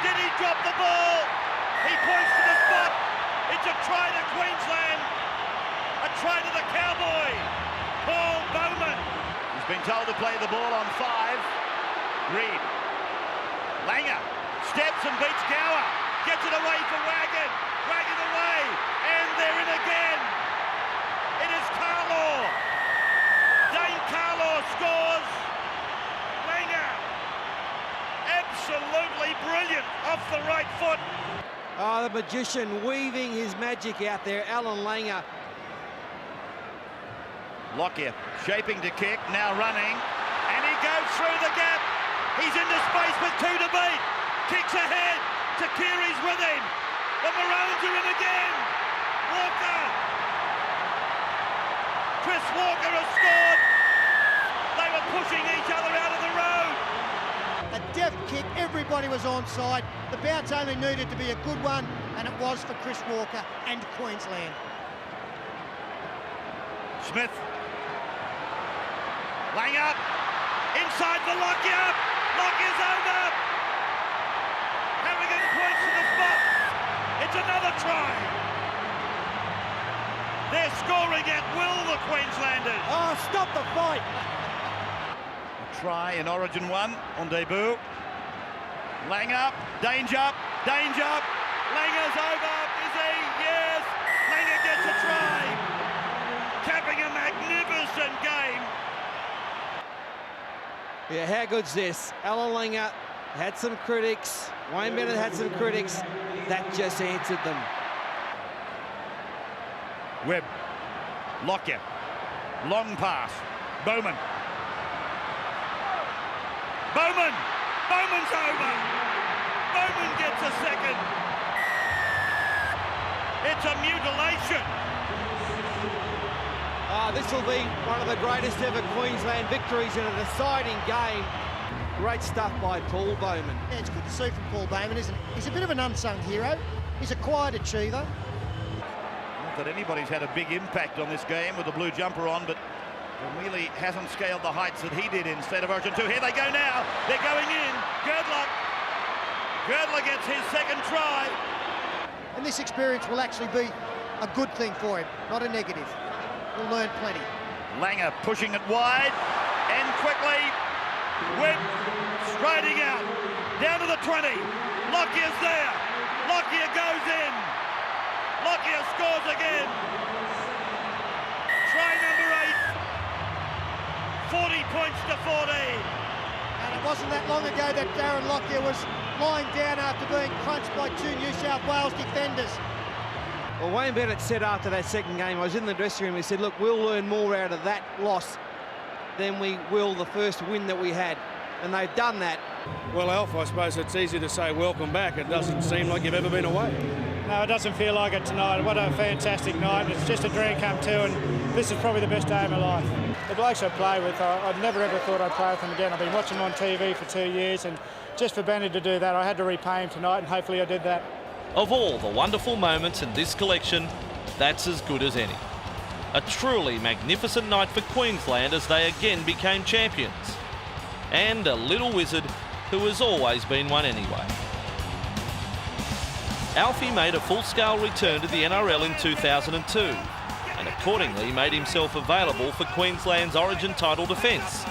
Did he drop the ball? He points to the spot. It's a try to Queensland. A try to the Cowboy. Paul Bowman. He's been told to play the ball on 5. Reed. Langer steps and beats Gower. Gets it away for Wagon. Wagon away. And they're in again. It is Carlaw. Dane Carlaw scores. Langer. Absolutely brilliant off the right foot. The magician weaving his magic out there, Alan Langer. Lockyer shaping to kick, now running, and he goes through the gap. He's into space with 2 to beat. Kicks ahead. Takiri's with him. The Maroons are in again. Walker. Chris Walker has scored. They were pushing each other out of the road. A deft kick, everybody was onside. The bounce only needed to be a good one, and it was for Chris Walker and Queensland. Smith. Laying up. Inside for Lockyer. Lockyer's over. Harrigan points to the spot. It's another try. They're scoring at will, the Queenslanders. Oh, stop the fight. Try in Origin 1 on debut. Lang up, danger, danger. Langer's over, is he? Yes. Langer gets a try. Capping a magnificent game. Yeah, how good's this? Alan Langer had some critics. Wayne Bennett had some critics. That just answered them. Webb. Lockyer. Long pass. Bowman. Bowman's over. Bowman gets a second. It's a mutilation. This will be one of the greatest ever Queensland victories in a deciding game. Great stuff by Paul Bowman. Yeah, it's good to see from Paul Bowman, isn't it? He's a bit of an unsung hero. He's a quiet achiever. Not that anybody's had a big impact on this game with the blue jumper on, but really hasn't scaled the heights that he did in State of Origin 2. Here they go now. They're going in. Girdler gets his second try. And this experience will actually be a good thing for him, not a negative. He'll learn plenty. Langer pushing it wide and quickly. Webb striding out. Down to the 20. Lockyer's there. Lockyer goes in. Lockyer scores again. Try number 8. 40 points to 14. And it wasn't that long ago that Darren Lockyer was lying down after being crunched by 2 New South Wales defenders. Well, Wayne Bennett said after that second game, I was in the dressing room, he said, look, we'll learn more out of that loss than we will the first win that we had. And they've done that. Well, Alf, I suppose it's easy to say welcome back. It doesn't seem like you've ever been away. No, it doesn't feel like it tonight. What a fantastic night. It's just a dream come true, and this is probably the best day of my life. The blokes I play with, I'd never ever thought I'd play with them again. I've been watching them on TV for 2 years, and just for Benny to do that, I had to repay him tonight, and hopefully I did that. Of all the wonderful moments in this collection, that's as good as any. A truly magnificent night for Queensland as they again became champions. And a little wizard who has always been one anyway. Alfie made a full-scale return to the NRL in 2002 and accordingly made himself available for Queensland's Origin title defence,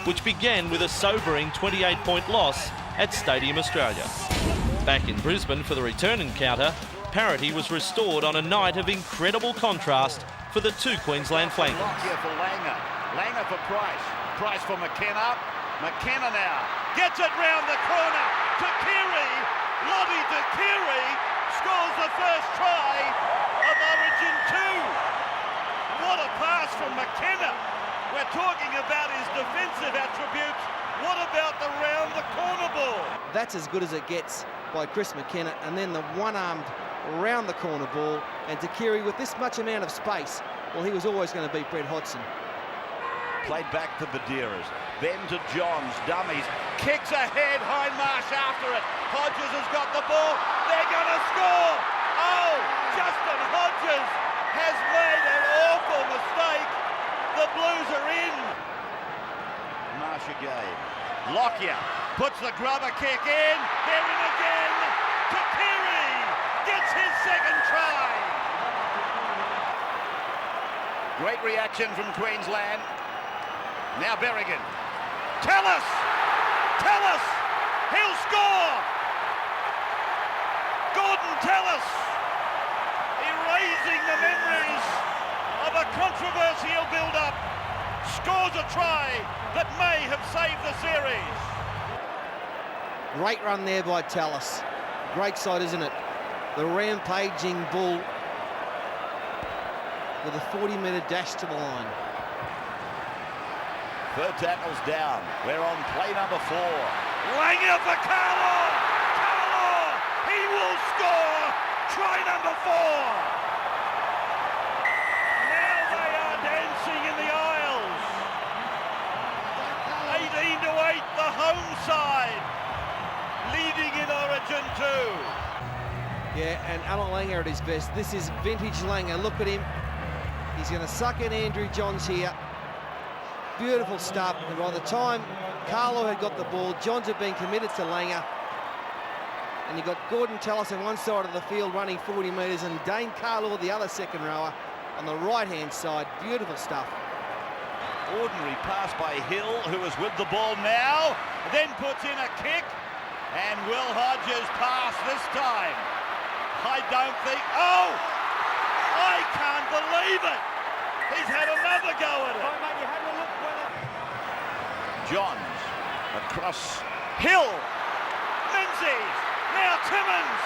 which began with a sobering 28-point loss at Stadium Australia. Back in Brisbane for the return encounter, parity was restored on a night of incredible contrast for the 2 Queensland flankers. Lockyer for Langer. Langer for Price. Price for McKenna. McKenna now gets it round the corner. Takiri. Lottie Takiri scores the first try of Origin 2. What a pass from McKenna. We're talking about his defensive attributes. What about the round the corner ball? That's as good as it gets by Chris McKenna, and then the one-armed round the corner ball, and Takiri with this much amount of space, well, he was always going to beat Brett Hodgson. Played back to Badira's, then to Johns, dummies, kicks ahead, Hindmarsh after it. Hodges has got the ball, they're going to score! Oh, Justin Hodges has made an awful mistake. The Blues are in. Marsh again. Lockyer puts the grubber kick in, they're in again. Takiri gets his second try. Great reaction from Queensland. Now Berrigan. Tell us! He'll score! Gordon Tellis, erasing the memories of a controversial build-up, scores a try that may have saved the series. Great run there by Tallis. Great sight, isn't it? The rampaging bull with a 40-metre dash to the line. Third tackle's down. We're on play number 4. Langer for Carlo! Carlo! He will score! Try number 4! Now they are dancing in the aisles. 18-8, the home side, leading in Origin 2. Yeah, and Alan Langer at his best. This is vintage Langer. Look at him. He's going to suck in Andrew Johns here. Beautiful stuff. And by the time Carlo had got the ball, Johns had been committed to Langer. And you got Gordon Tallis on one side of the field running 40 metres and Dane Carlo, the other second rower, on the right-hand side. Beautiful stuff. Ordinary pass by Hill, who is with the ball now, then puts in a kick, and Will Hodges pass this time. I don't think... Oh! I can't believe it! He's had another go at it. Johns across Hill. Menzies. Now Timmins.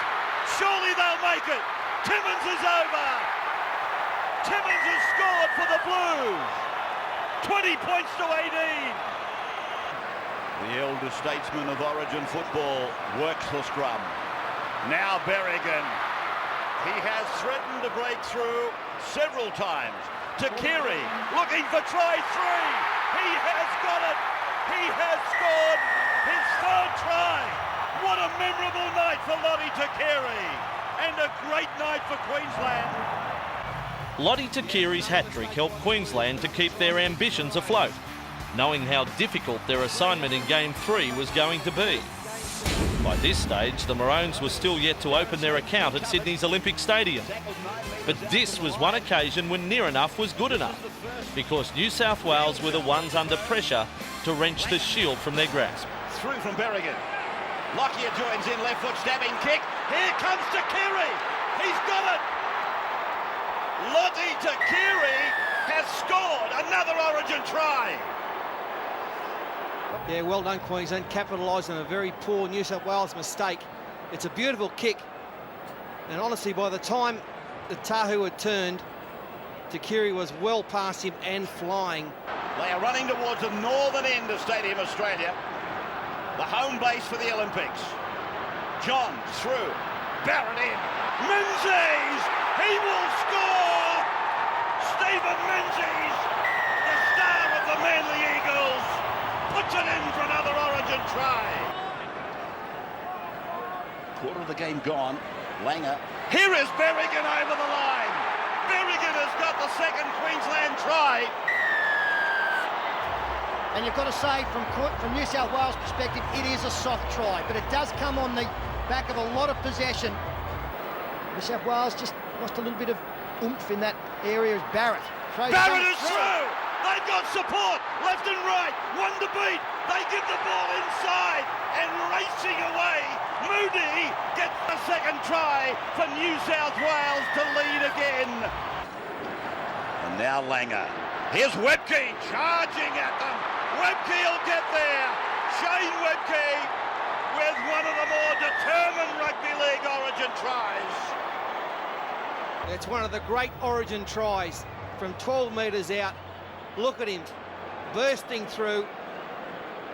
Surely they'll make it. Timmins is over. Timmins has scored for the Blues. 20 points to 18. The elder statesman of Origin football works the scrum. Now Berrigan. He has threatened to break through several times. Takiri looking for try 3. He has got it. He has scored his 3rd try. What a memorable night for Lottie Takiri. And a great night for Queensland. Lottie Takiri's hat-trick helped Queensland to keep their ambitions afloat, knowing how difficult their assignment in Game 3 was going to be. By this stage, the Maroons were still yet to open their account at Sydney's Olympic Stadium. But this was one occasion when near enough was good enough, because New South Wales were the ones under pressure to wrench the shield from their grasp. Through from Berrigan. Lockyer joins in, left foot stabbing kick. Here comes Takiri. He's got it. Lottie Takiri has scored another Origin try. Yeah, well done, Queensland. Capitalised on a very poor New South Wales mistake. It's a beautiful kick. And honestly, by the time the Tahu had turned, Takiri was well past him and flying. They are running towards the northern end of Stadium Australia, the home base for the Olympics. John through, Barrett in, Menzies, he will score! Stephen Menzies, the star of the Manly Eagles, puts it in for another Origin try. Quarter of the game gone. Langer. Here is Berrigan over the line. Berrigan has got the second Queensland try. And you've got to say, from New South Wales' perspective, it is a soft try, but it does come on the back of a lot of possession. New South Wales just lost a little bit of oomph in that area as Barrett. Barrett is through! They've got support, left and right, one to beat. They give the ball inside, and racing away, Moody gets the second try for New South Wales to lead again. And now Langer. Here's Webke charging at them. Webke will get there. Shane Webke with one of the more determined Rugby League Origin tries. It's one of the great Origin tries from 12 metres out. Look at him bursting through,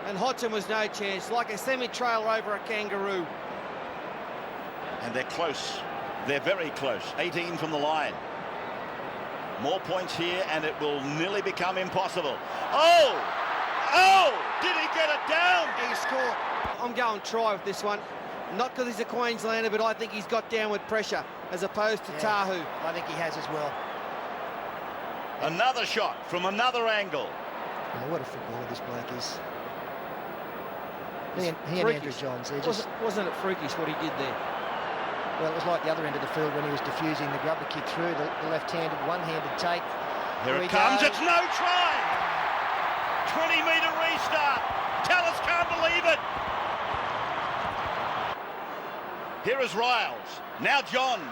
and Hodgson was no chance, like a semi-trailer over a kangaroo. And they're close. They're very close. 18 from the line. More points here, and it will nearly become impossible. Oh! Oh! Did he get it down? He scored. I'm going try with this one. Not because he's a Queenslander, but I think he's got downward pressure as opposed to Tahu. I think he has as well. Another shot from another angle. Oh, what a footballer this bloke is. He and Andrew Johns. Wasn't it freakish what he did there? Well, it was like the other end of the field when he was diffusing the grubber kick through, the left-handed, one-handed take. Here it comes, it's no try! 20-metre restart. Tallis can't believe it. Here is Riles. Now Johns.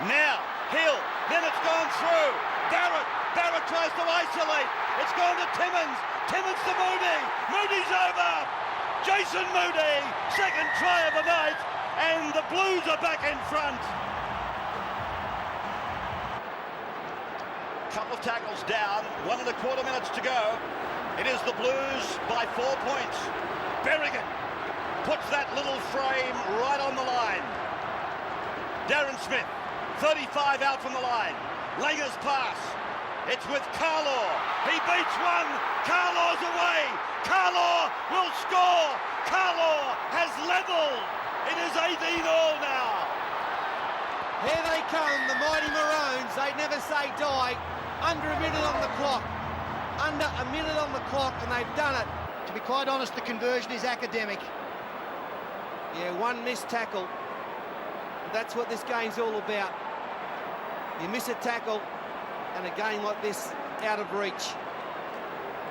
Now Hill. Then it's gone through. Barrett. Barrett tries to isolate. It's gone to Timmins. Timmins to Moody. Moody's over. Jason Moody. Second try of the night. And the Blues are back in front. couple of tackles down, 1.25 minutes to go. It is the Blues by 4 points. Berrigan puts that little frame right on the line. Darren Smith, 35 out from the line. Langer's pass. It's with Carlaw. He beats one. Carlaw's away. Carlaw will score. Carlaw has levelled. It is 18-all now. Here they come, the mighty Maroons. They never say die. Under a minute on the clock. Under a minute on the clock, and they've done it. To be quite honest, the conversion is academic. Yeah, one missed tackle. That's what this game's all about. You miss a tackle, and a game like this out of reach.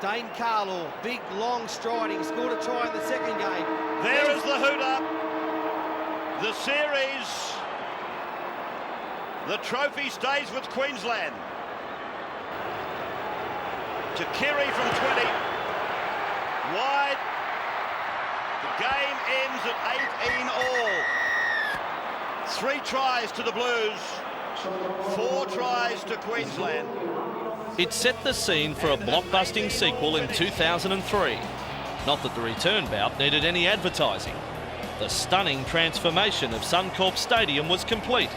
Dane Carlaw, big, long striding, scored a try in the second game. There is the hooter. The series. The trophy stays with Queensland. To Keary from 20. Wide. The game ends at 18-all. 3 tries to the Blues. 4 tries to Queensland. It set the scene for a blockbusting sequel in 2003. Not that the return bout needed any advertising. The stunning transformation of Suncorp Stadium was complete.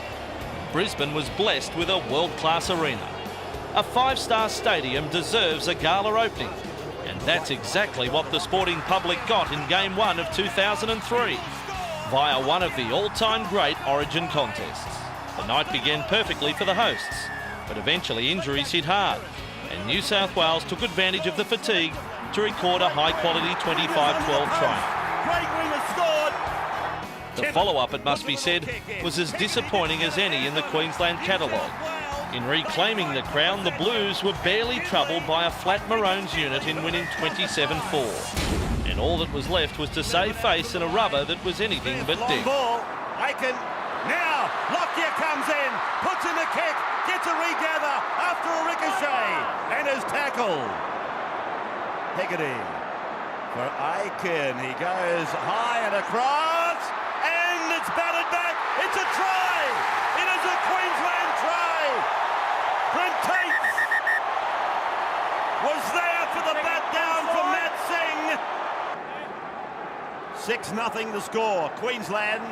Brisbane was blessed with a world-class arena. A 5-star stadium deserves a gala opening, and that's exactly what the sporting public got in Game 1 of 2003, via one of the all-time great Origin contests. The night began perfectly for the hosts, but eventually injuries hit hard, and New South Wales took advantage of the fatigue to record a high-quality 25-12 triumph. The follow-up, it must be said, was as disappointing as any in the Queensland catalogue. In reclaiming the crown, the Blues were barely troubled by a flat Maroons unit in winning 27-4. And all that was left was to save face in a rubber that was anything but deep. Aiken, now, Lockyer comes in, puts in the kick, gets a regather after a ricochet, and is tackled. Hegarty for Aiken, he goes high and across, and it's batted back, it's a try! It is a Queensland try! Brent Tate was there for the bat down from Matt Singh. 6-0 the score, Queensland.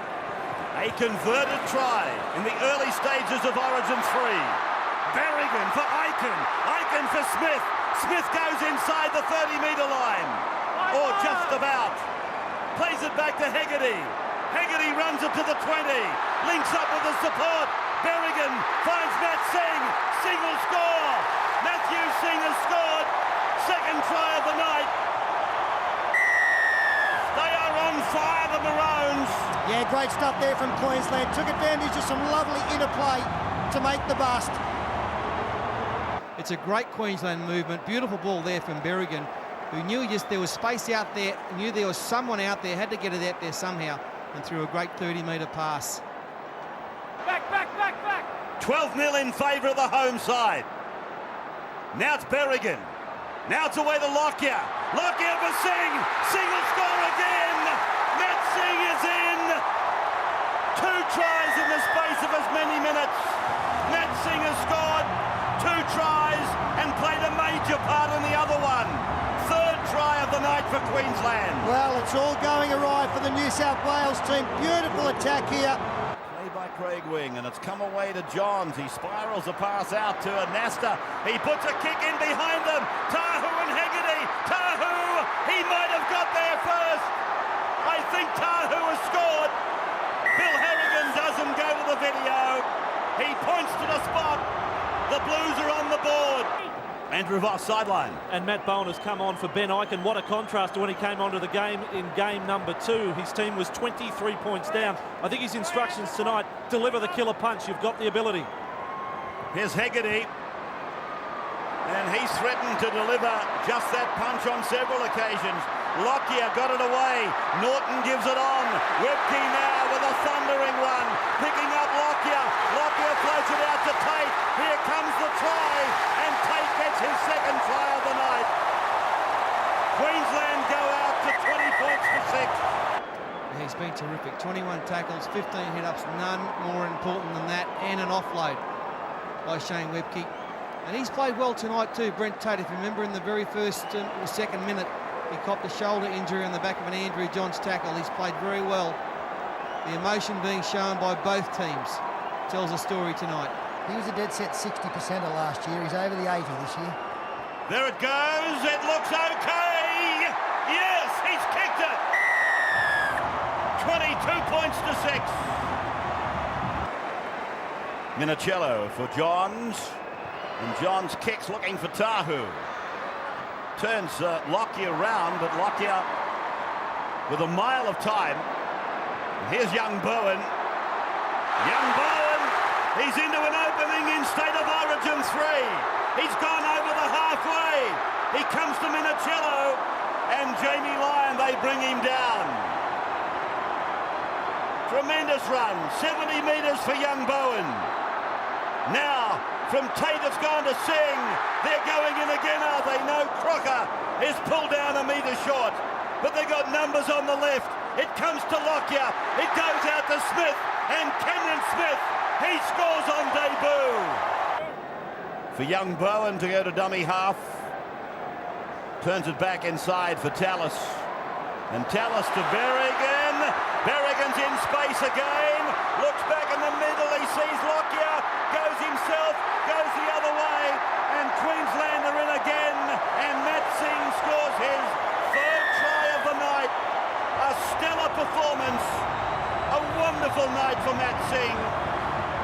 A converted try in the early stages of Origin 3. Berrigan for Aiken. Aiken for Smith. Smith goes inside the 30-metre line. Or just about. Plays it back to Hegarty. Hegarty runs it to the 20. Links up with the support. Berrigan finds Matt Singh. Singh will score. Matthew Singh has scored. Second try of the night. They are on fire, the Maroons. Yeah, great stuff there from Queensland. Took advantage of some lovely interplay to make the bust. It's a great Queensland movement. Beautiful ball there from Berrigan, who knew just there was space out there, knew there was someone out there, had to get it out there somehow, and threw a great 30-metre pass. Back. 12-0 in favour of the home side. Now it's Berrigan. Now it's away to Lockyer. Lockyer for Singh. Singh will score again. Matt Singh is in. 2 tries in the space of as many minutes. Matt Singh has scored 2 tries and played a major part in the other one. 3rd try of the night for Queensland. Well, it's all going awry for the New South Wales team. Beautiful attack here. Play by Craig Wing, and it's come away to Johns. He spirals a pass out to Anasta. He puts a kick in behind them. Tahu and Hegarty. Tahu, he might have got there first. I think Tahu has scored. Bill Harrigan doesn't go to the video. He points to the spot. The Blues are on the board. Andrew Voss, sideline. And Matt Bowen has come on for Ben Aiken. What a contrast to when he came onto the game in game number 2. His team was 23 points down. I think his instructions tonight, deliver the killer punch. You've got the ability. Here's Hegarty. And he's threatened to deliver just that punch on several occasions. Lockyer got it away. Norton gives it on. Webke now with a thundering run. Picking up Lockyer. Lockyer floats it out to Tate. Here comes the try. And Tate gets his 2nd try of the night. Queensland go out to 20 points to 6. He's been terrific. 21 tackles, 15 hit-ups, none more important than that, and an offload by Shane Webke. And he's played well tonight too, Brent Tate. If you remember in the very first or second minute, he copped a shoulder injury on the back of an Andrew Johns tackle. He's played very well. The emotion being shown by both teams tells a story tonight. He was a dead set 60% of last year. He's over the 80 this year. There it goes. It looks okay. Yes, he's kicked it. 22 points to 6. Minicello for Johns. And Johns kicks looking for Tahu. Turns Lockyer round, but Lockyer with a mile of time. And here's young Bowen. Young Bowen, he's into an opening in State of Origin 3. He's gone over the halfway. He comes to Minicello, and Jamie Lyon, they bring him down. Tremendous run, 70 metres for young Bowen. Now, from Tate it's gone to Singh. They're going in again, are they? No, Crocker is pulled down a metre short. But they got numbers on the left. It comes to Lockyer. It goes out to Smith. And Kenyon Smith, he scores on debut. For young Bowen to go to dummy half. Turns it back inside for Tallis. And Tallis to Berrigan. Berrigan's in space again. Looks back in the middle. He sees Lockyer. Goes himself. Goes the other way. And Queensland are in again. And Matt Singh scores his third try of the night. A stellar performance. A wonderful night for Matt Singh.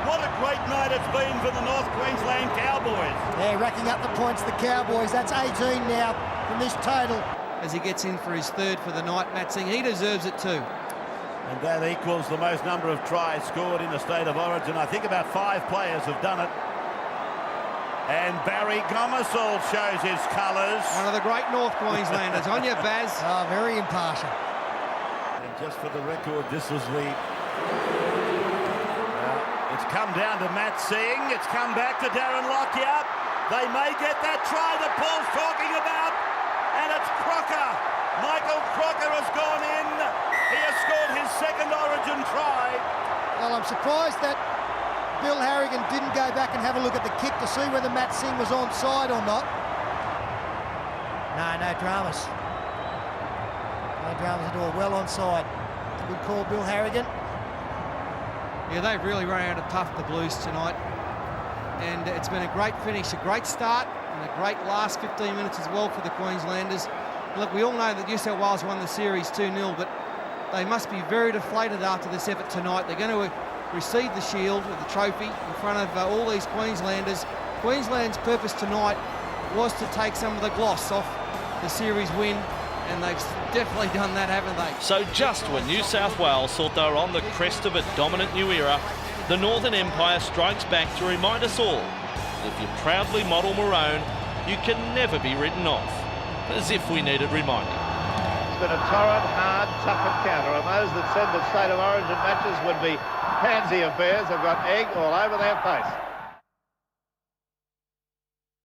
What a great night it's been for the North Queensland Cowboys. Yeah, racking up the points, the Cowboys. That's 18 now from this total. As he gets in for his third for the night, Matt Singh, he deserves it too. And that equals the most number of tries scored in the State of Origin. I think about 5 players have done it. And Barry Gomersall shows his colours. One of the great North Queenslanders. On your Baz. Oh, very impartial. And just for the record, this is the... it's come down to Matt Singh. It's come back to Darren Lockyer. They may get that try that Paul's talking about. And it's Crocker. Michael Crocker has gone in. He has scored his second Origin try. Well, I'm surprised that Bill Harrigan didn't go back and have a look at the kick to see whether Matt Singh was onside or not. No dramas. No dramas at all. Well onside. Good call, Bill Harrigan. Yeah, they've really run out of puff the Blues tonight. And it's been a great finish, a great start, and a great last 15 minutes as well for the Queenslanders. Look, we all know that New South Wales won the series 2-0, but they must be very deflated after this effort tonight. They're going to receive the shield or the trophy in front of all these Queenslanders. Queensland's purpose tonight was to take some of the gloss off the series win, and they've definitely done that, haven't they? So just when New South Wales thought they were on the crest of a dominant new era, the Northern Empire strikes back to remind us all that if you proudly model Maroon, you can never be written off. As if we needed reminding. It's been a torrid, hard, tough encounter, and those that said that State of Origin matches would be pansy affairs have got egg all over their face.